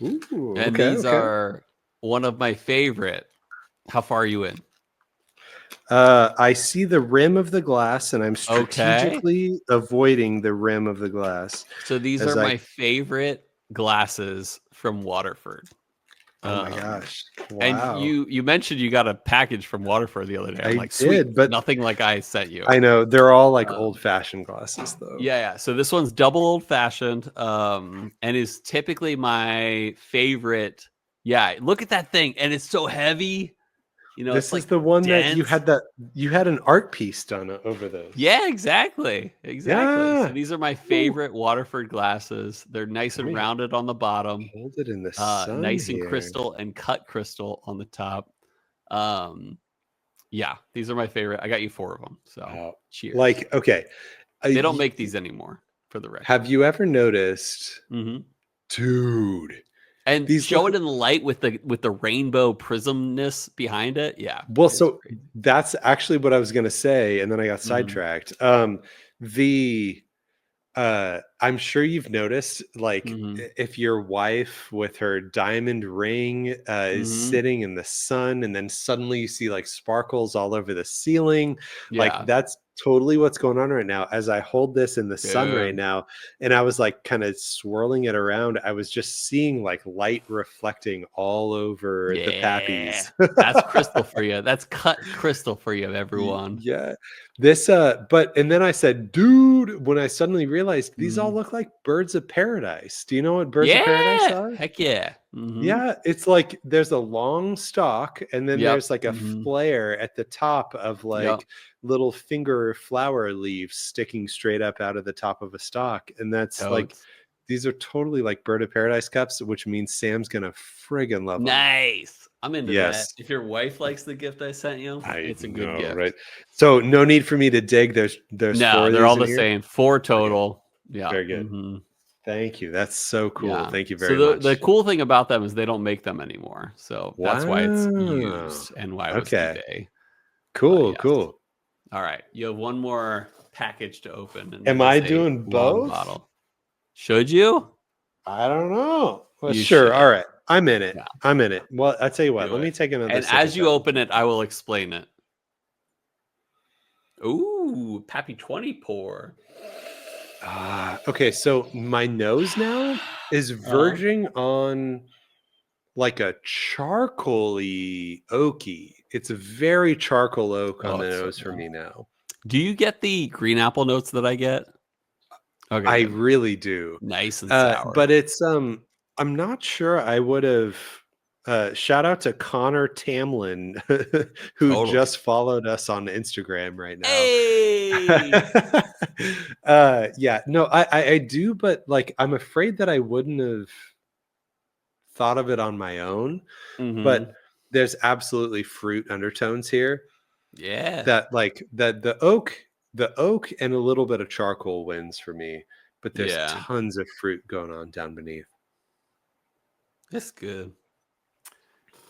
Ooh, and these are one of my favorite. How far are you in? I see the rim of the glass, and I'm strategically avoiding the rim of the glass. So these are my favorite glasses from Waterford. Oh my gosh! Wow. And you mentioned you got a package from Waterford the other day. I'm like, did, sweet, but nothing like I sent you. I know they're all like old-fashioned glasses, though. Yeah. So this one's double old-fashioned, and is typically my favorite. Yeah, look at that thing, and it's so heavy. This is the one that you had an art piece done over those. Yeah, exactly. Yeah. So these are my favorite Waterford glasses. They're nice and rounded on the bottom. Hold it in the sun. Nice and crystal and cut crystal on the top. These are my favorite. I got you 4 of them. So cheers. Okay. They don't make these anymore, for the record. Have you ever noticed, dude? And show it in the light with the rainbow prismness behind it. Yeah. Well, so that's actually what I was going to say. And then I got sidetracked. I'm sure you've noticed, if your wife with her diamond ring is sitting in the sun, and then suddenly you see sparkles all over the ceiling, that's totally what's going on right now. As I hold this in the sun right now, and I was kind of swirling it around, I was just seeing light reflecting all over the Pappies. That's crystal for you. That's cut crystal for you, everyone. Yeah. This and then I said, dude, when I suddenly realized these all look like birds of paradise. Do you know what birds of paradise are? Heck yeah. Yeah, it's there's a long stalk, and then there's a flare at the top of little finger flower leaves sticking straight up out of the top of a stalk. And that's these are totally bird of paradise cups, which means Sam's gonna friggin' love them. Nice. I'm into that. If your wife likes the gift I sent you, it's a good gift. Right? So no need for me to dig. There's no, 4 they're all the same. 4 total. Yeah. Very good. Thank you. That's so cool. Yeah. Thank you very much. The cool thing about them is they don't make them anymore. So that's why it's used and why it was today. Cool. Cool. All right. You have one more package to open. Am I doing both? Bottle. Should you? I don't know. Well, sure. Should. All right. I'm in it. Yeah. I'm in it. Well, I'll tell you what. Let me take another. And as you open it, I will explain it. Ooh, Pappy 20 pour. Okay, so my nose now is verging on a charcoaly oaky. It's a very charcoal oak on the nose for me now. Do you get the green apple notes that I get? Okay, I good. really do. Nice and sour. But it's I'm not sure I would have. Shout out to Connor Tamlin, who just followed us on Instagram right now. Hey. Yeah, no, I do, but like I'm afraid that I wouldn't have thought of it on my own. But there's absolutely fruit undertones here. Yeah. That like the oak and a little bit of charcoal wins for me, but there's tons of fruit going on down beneath. That's good.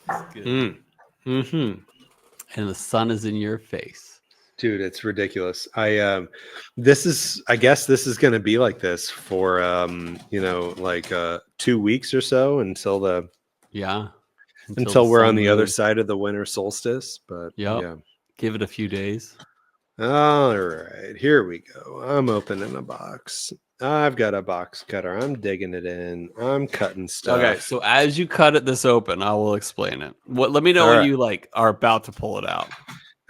That's good. And the sun is in your face. Dude, it's ridiculous. I guess this is gonna be like this for like 2 weeks or so until we're on the other side of the winter solstice. But yeah. Give it a few days. All right, here we go. I'm opening a box. I've got a box cutter. I'm digging it in. I'm cutting stuff. Okay, so as you cut this open, I will explain it. Let me know when you are about to pull it out.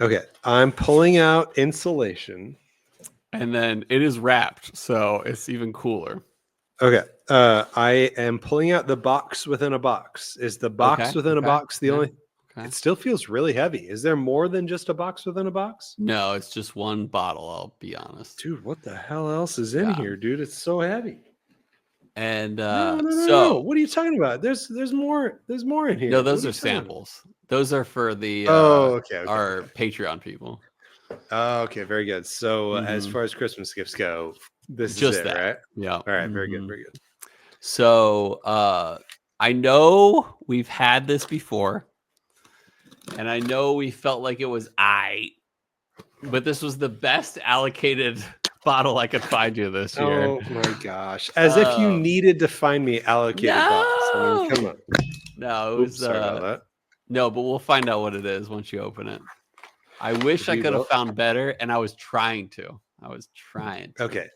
Okay, I'm pulling out insulation. And then it is wrapped, so it's even cooler. Okay, I am pulling out the box within a box. Is the box within a box the only... It still feels really heavy. Is there more than just a box within a box? No, it's just one bottle, I'll be honest. Dude, what the hell else is in here, dude? It's so heavy. And no. What are you talking about? There's more in here. No, those are samples. Those are for the our Patreon people. Oh, okay, very good. So as far as Christmas gifts go, this is it, right? Yeah. All right, very good, very good. So I know we've had this before. And I know we felt like it was but this was the best allocated bottle I could find you this year. Oh my gosh. As if you needed to find me allocated bottles. I mean, come on. No, it was sorry about that. No, but we'll find out what it is once you open it. I wish I could have found better, and I was trying to. Okay.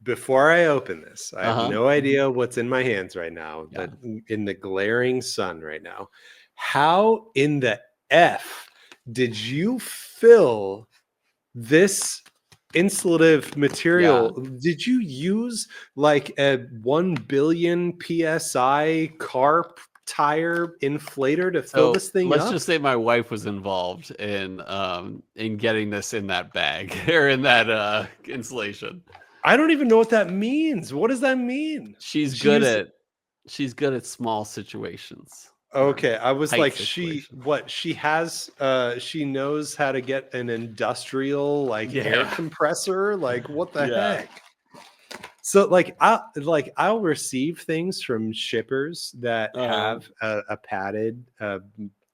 Before I open this, I have no idea what's in my hands right now, but in the glaring sun right now. How in the F did you fill this insulative material? Did you use like a 1 billion PSI car tire inflator to fill this thing up? Let's just say my wife was involved in getting this in that bag or in that insulation. I don't even know what that means. What does that mean? She's good at small situations. Okay, I was like, she knows how to get an industrial air compressor. Like, what the heck? So I'll receive things from shippers that have a padded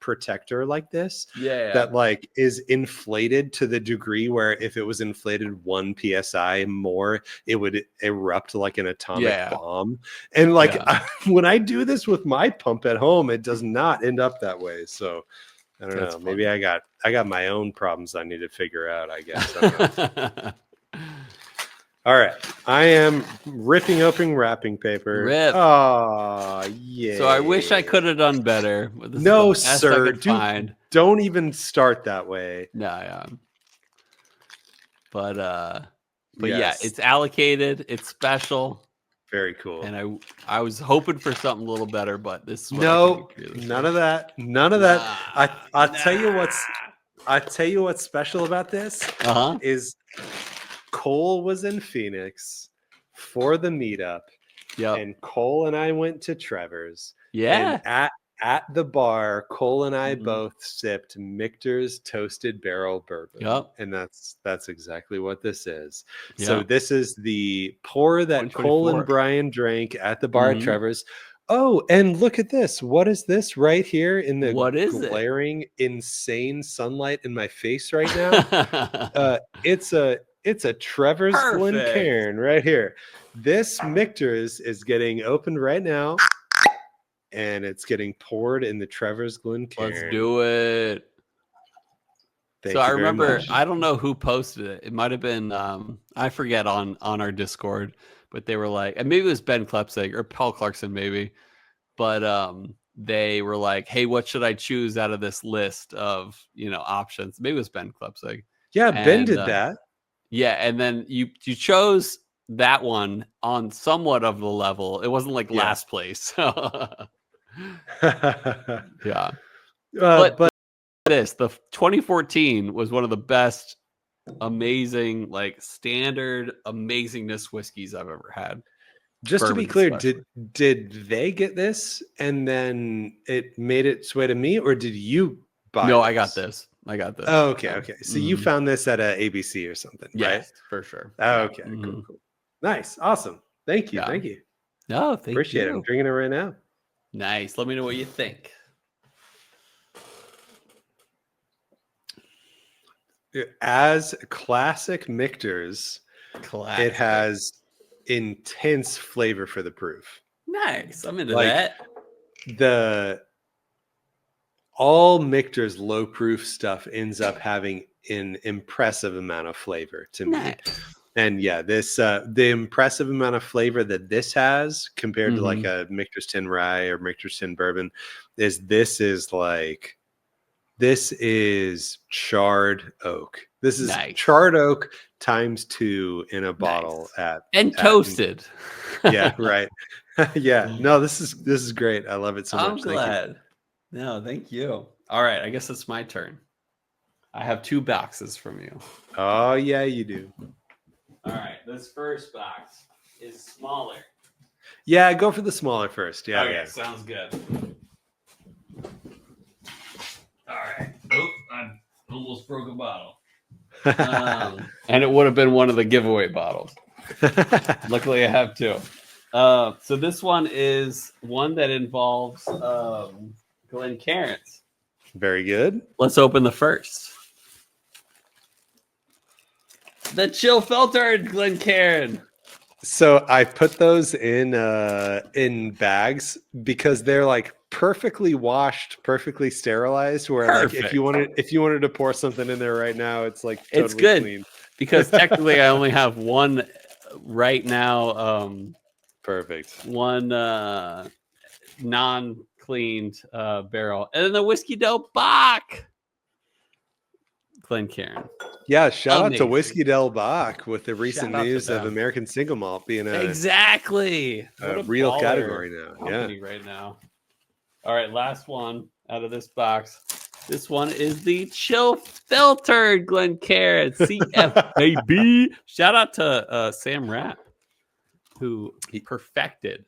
protector like this that is inflated to the degree where if it was inflated 1 psi more, it would erupt like an atomic bomb. And when I do this with my pump at home, it does not end up that way. So I don't know. Maybe I got my own problems I need to figure out, I guess. All right, I am ripping open wrapping paper. Oh, yeah. So I wish I could have done better. No, sir. Don't even start that way. No, But it's allocated. It's special. Very cool. And I was hoping for something a little better, but this is none of that. None of that. I'll tell you what's special about this is Cole was in Phoenix for the meetup. And Cole and I went to Trevor's. And at the bar, Cole and I both sipped Michter's Toasted Barrel Bourbon. And that's exactly what this is. So this is the pour that Cole and Bryan drank at the bar at Trevor's. Oh, and look at this. What is this right here in the glaring, insane sunlight in my face right now? It's a Trevor's Glencairn right here. This Michter's is getting opened right now, and it's getting poured in the Trevor's Glencairn. Let's do it. I remember, I don't know who posted it. It might have been, I forget, on our Discord, but they were like, and maybe it was Ben Klepsig or Paul Clarkson, maybe, but they were like, hey, what should I choose out of this list of options? Maybe it was Ben Klepsig. Yeah, Ben did that. Yeah, and then you chose that one on somewhat of the level. It wasn't like last place. Yeah. But the 2014 was one of the best, amazing, like standard amazingness whiskeys I've ever had. Just to be clear, did they get this and then it made its way to me, or did you buy No, this? I got this. Oh, okay. So you found this at a ABC or something, right? Yes, for sure. Oh, okay, cool. Nice, awesome. Thank you. No, appreciate it. I'm drinking it right now. Nice. Let me know what you think. As classic Michter's, it has intense flavor for the proof. Nice. I'm into that. All Michter's low proof stuff ends up having an impressive amount of flavor to me. And yeah, this the impressive amount of flavor that this has compared to like a Michter's 10 rye or Michter's 10 bourbon this is charred oak. This is charred oak times 2 in a bottle toasted. Yeah, right. Yeah. No, this is great. I love it so much. I'm glad. No, thank you. All right, I guess it's my turn. I have 2 boxes from you. Oh, yeah, you do. All right, this first box is smaller. Yeah, go for the smaller first. Yeah. Okay, sounds good. All right. Oops, I almost broke a bottle. And it would have been one of the giveaway bottles. Luckily, I have 2. So this one is one that involves Glencairns. Very good. Let's open the first. The chill filtered Glencairn. So I put those in bags because they're like perfectly washed, perfectly sterilized. Where like if you wanted to pour something in there right now, it's like totally it's good clean. Because technically I only have one right now. Perfect. One non-cleaned barrel, and then the Whiskey Del Bach Glencairn. Yeah, shout out to Whiskey Del Bach with the recent news of American Single Malt being a real category now. Right now. All right, last one out of this box. This one is the chill filtered Glencairn CFAB. Shout out to Sam Rapp, who perfected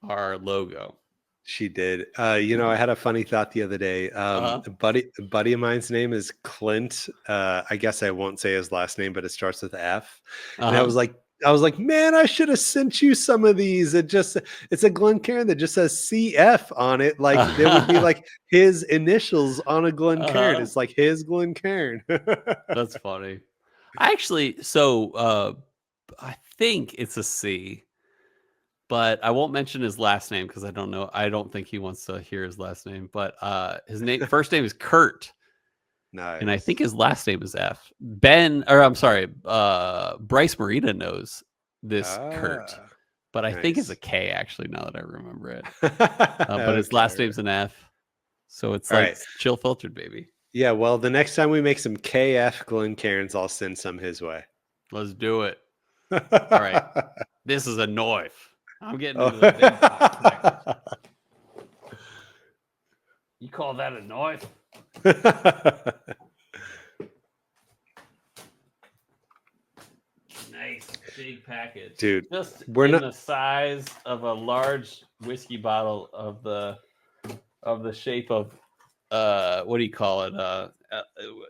our logo. She did. I had a funny thought the other day. A buddy of mine's name is Clint. I guess I won't say his last name, but it starts with F. And I was like, man, I should have sent you some of these. It's a Glencairn that just says CF on it. Like there would be like his initials on a Glencairn. It's like his Glencairn. That's funny. I think it's a C. But I won't mention his last name because I don't know. I don't think he wants to hear his last name. But his first name is Kurt. Nice. And I think his last name is F. Bryce Marita knows this Kurt. But I think it's a K, actually, now that I remember it. But his last name's an F. So it's chill filtered, baby. Yeah, well, the next time we make some KF Glencairns, I'll send some his way. Let's do it. All right. This is a knife. I'm getting into the big box. You call that a knife? Nice big package, dude. Just the size of a large whiskey bottle of the shape of what do you call it?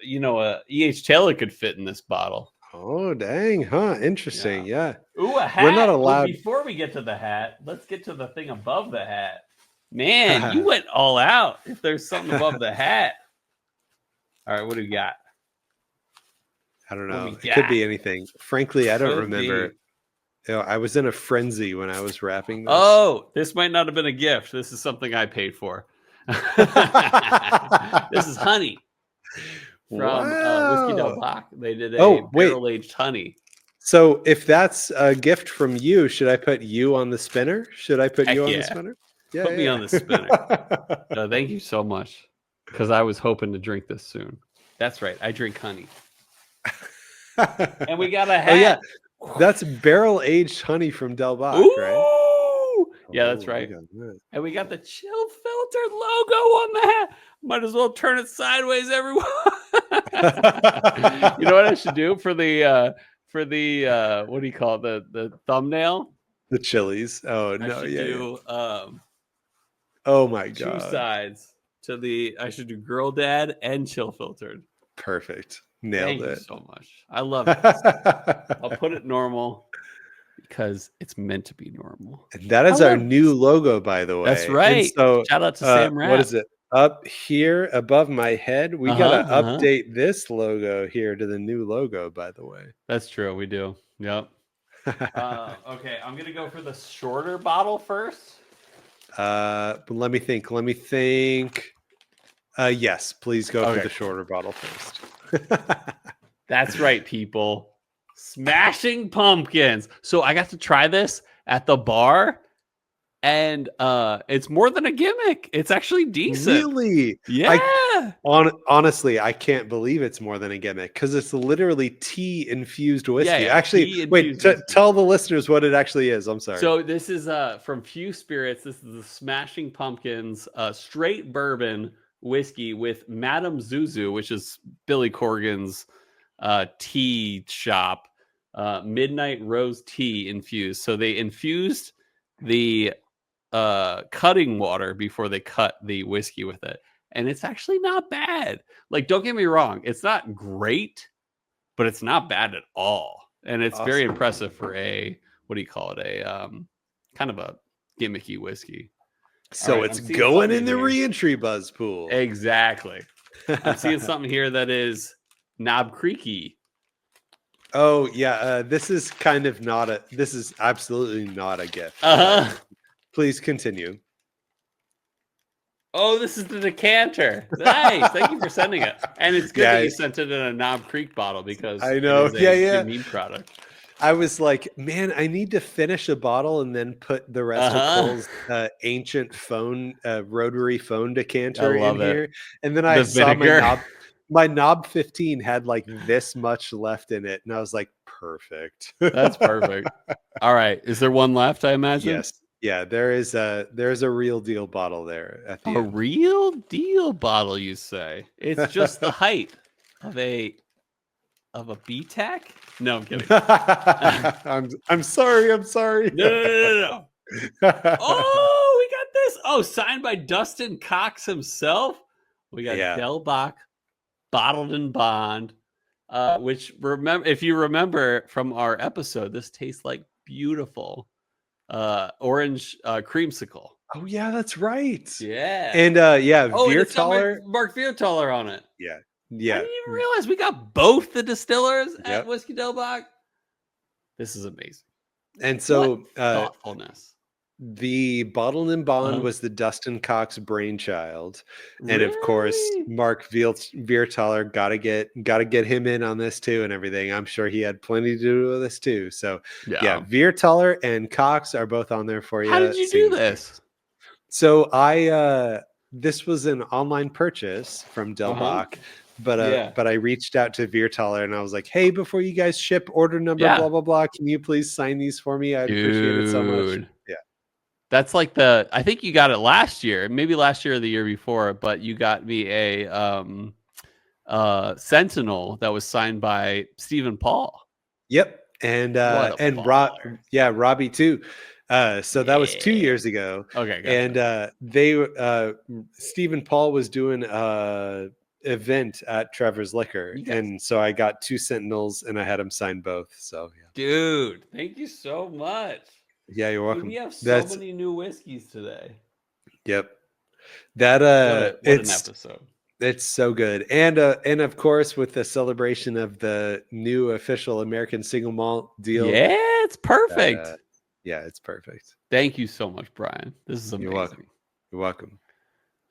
E.H. Taylor could fit in this bottle. Oh, dang, huh? Interesting, yeah. Ooh, a hat. We're not allowed. Before we get to the hat, let's get to the thing above the hat. Man, you went all out. If there's something above the hat. All right, what do we got? I don't know. It could be anything. Frankly, I don't remember. I was in a frenzy when I was wrapping this. Oh, this might not have been a gift. This is something I paid for. This is honey. From Whiskey Del Bach. They did a barrel-aged honey. So if that's a gift from you, should I put you on the spinner? Should I put you on the spinner? Yeah, put me on the spinner. Thank you so much. Because I was hoping to drink this soon. That's right. I drink honey. And we got a hat. That's barrel aged honey from Del Bach, right? Yeah, that's right. And we got the chill filtered logo on the hat. Might as well turn it sideways, everyone. You know what I should do for the what do you call it? The thumbnail? The chilies. Oh no, do oh my god. 2 sides to I should do Girl Dad and chill filtered. Perfect. Nailed it. Thank you so much. I love it. I'll put it normal because it's meant to be normal. And that is our new logo, by the way. That's right. And so shout out to Sam Rapp. What is it? Up here above my head, we gotta update this logo here to the new logo, by the way. That's true. We do. Yep. Okay, I'm gonna go for the shorter bottle first. But let me think. Yes, please go for the shorter bottle first. That's right, people. Smashing Pumpkins. So I got to try this at the bar, and it's more than a gimmick. It's actually decent. Really? Yeah. Honestly, I can't believe it's more than a gimmick because it's literally tea infused whiskey. Yeah, actually, wait, tell the listeners what it actually is. I'm sorry. So this is from Few Spirits. This is the Smashing Pumpkins straight bourbon whiskey with Madame Zuzu, which is Billy Corgan's tea shop, midnight rose tea infused. So they infused the cutting water before they cut the whiskey with it, and it's actually not bad. Like, don't get me wrong, it's not great, but it's not bad at all, and it's very impressive for a kind of a gimmicky whiskey. So it's going in the reentry buzz pool. Exactly. I'm seeing something here that is Knob Creeky. Oh yeah, this is absolutely not a gift. Please continue. Oh, this is the decanter. Nice. Thank you for sending it. And it's good that you sent it in a Knob Creek bottle because I know. It is a meat product. I was like, man, I need to finish a bottle and then put the rest of Cole's ancient rotary phone decanter in here. And then I saw my knob 15 had like this much left in it. And I was like, perfect. That's perfect. All right. Is there one left, I imagine? Yes. Yeah, there's a real deal bottle there at the end. Real deal bottle, you say? It's just the height of a BTAC? No, I'm kidding. I'm sorry. No. Oh, we got this. Oh, signed by Dustin Cox himself. We got Del Bach, Bottled in Bond, which if you remember from our episode, this tastes like beautiful orange creamsicle. Oh yeah, that's right. Yeah. And Viertaler. Mark Viertaler on it. Yeah. I didn't even realize we got both the distillers at Whiskey Del Bach. This is amazing. And so thoughtfulness. The Bottled in Bond was the Dustin Cox brainchild. And of course, Mark Viertaler gotta get him in on this too and everything. I'm sure he had plenty to do with this too. So Viertaler and Cox are both on there for you. How did you do this? So this was an online purchase from Del Bach. But I reached out to Viertaler and I was like, hey, before you guys ship order number, blah, blah, blah, can you please sign these for me? I'd appreciate it so much. Yeah. That's like I think you got it last year, maybe last year or the year before, but you got me a Sentinel that was signed by Stephen Paul. Yep. And Robbie too. So that was 2 years ago. Okay. Gotcha. And Stephen Paul was doing event at Trevor's Liquor, and so I got 2 Sentinels and I had him sign both. So dude, thank you so much. Yeah, you're welcome. We have so many new whiskeys today. Yep. That what an episode. It's so good. And of course with the celebration of the new official American single malt deal. Yeah, it's perfect. It's perfect. Thank you so much, Brian. This is amazing. You're welcome.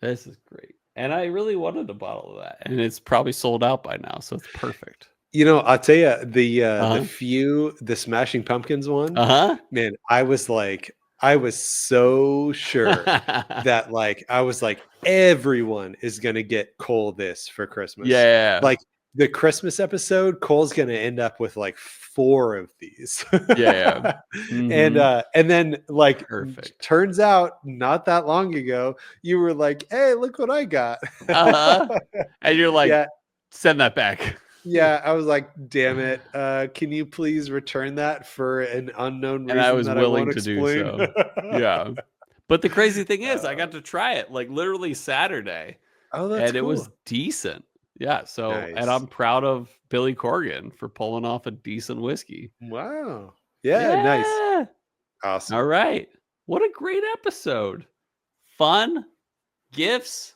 This is great. And I really wanted a bottle of that. And it's probably sold out by now. So it's perfect. You know, I'll tell you the Smashing Pumpkins one, man, I was so sure that I was like, everyone is going to get Cole this for Christmas. Yeah. Like the Christmas episode, Cole's gonna end up with like 4 of these. Yeah. And then like perfect. Turns out not that long ago, you were like, hey, look what I got. And you're like, yeah. Send that back. Yeah, I was like, damn it. Can you please return that for an unknown reason? And I was that willing I won't to explain? do so. Yeah. But the crazy thing is, I got to try it like literally Saturday. Oh, that's and it cool. was decent. Yeah. So, Nice. and I'm proud of Billy Corgan for pulling off a decent whiskey. Wow. Yeah. Nice. Awesome. All right. What a great episode. Fun, gifts,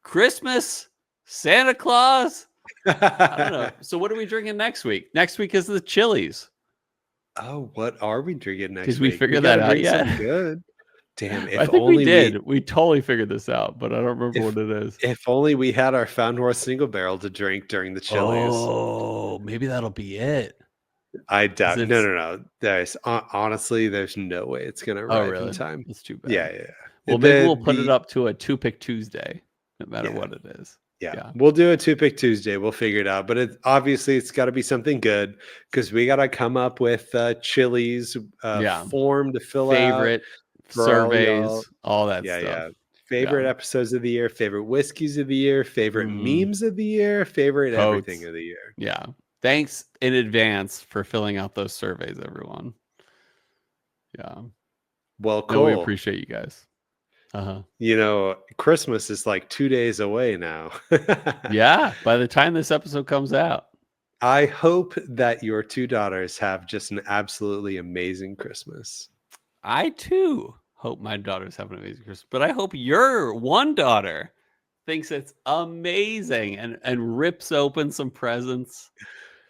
Christmas, Santa Claus. I don't know. So what are we drinking next week? Next week is the Chili's. Oh, what are we drinking next week? Did we figure that out yet? Good. Damn, I think we did. We totally figured this out, but I don't remember what it is. If only we had our Found Horse single barrel to drink during the Chili's. Oh, maybe that'll be it. I doubt. No. There's honestly, there's no way it's gonna arrive in time. It's too bad. Yeah. Well, maybe we'll put it up to a 2-pick Tuesday, no matter what it is. Yeah. We'll do a 2-pick Tuesday. We'll figure it out. But it's got to be something good because we got to come up with Chili's form to fill out. Favorite surveys, all that stuff. Yeah. Favorite episodes of the year, favorite whiskeys of the year, favorite memes of the year, favorite everything of the year. Yeah. Thanks in advance for filling out those surveys, everyone. Yeah. Well, cool. We appreciate you guys. Christmas is like 2 days away now. Yeah. By the time this episode comes out. I hope that your 2 daughters have just an absolutely amazing Christmas. I too hope my daughters have an amazing Christmas, but I hope your one daughter thinks it's amazing and rips open some presents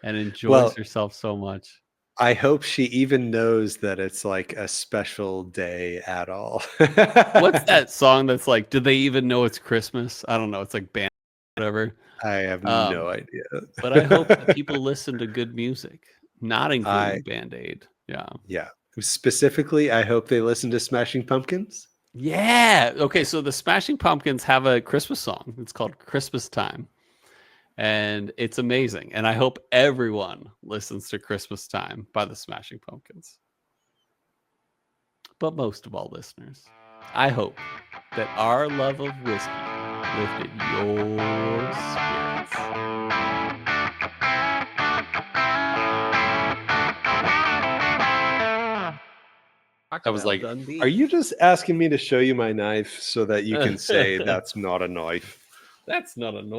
and enjoys herself so much. I hope she even knows that it's like a special day at all. What's that song that's like, do they even know it's Christmas? I don't know. It's like band, whatever. I have no idea. But I hope that people listen to good music, not including Band-Aid. Yeah. Yeah. Specifically, I hope they listen to Smashing Pumpkins. Yeah. Okay. So the Smashing Pumpkins have a Christmas song. It's called Christmas Time. And it's amazing. And I hope everyone listens to Christmas Time by the Smashing Pumpkins. But most of all, listeners, I hope that our love of whiskey lifted your spirits. I was like, are you just asking me to show you my knife so that you can say that's not a knife? That's not a knife.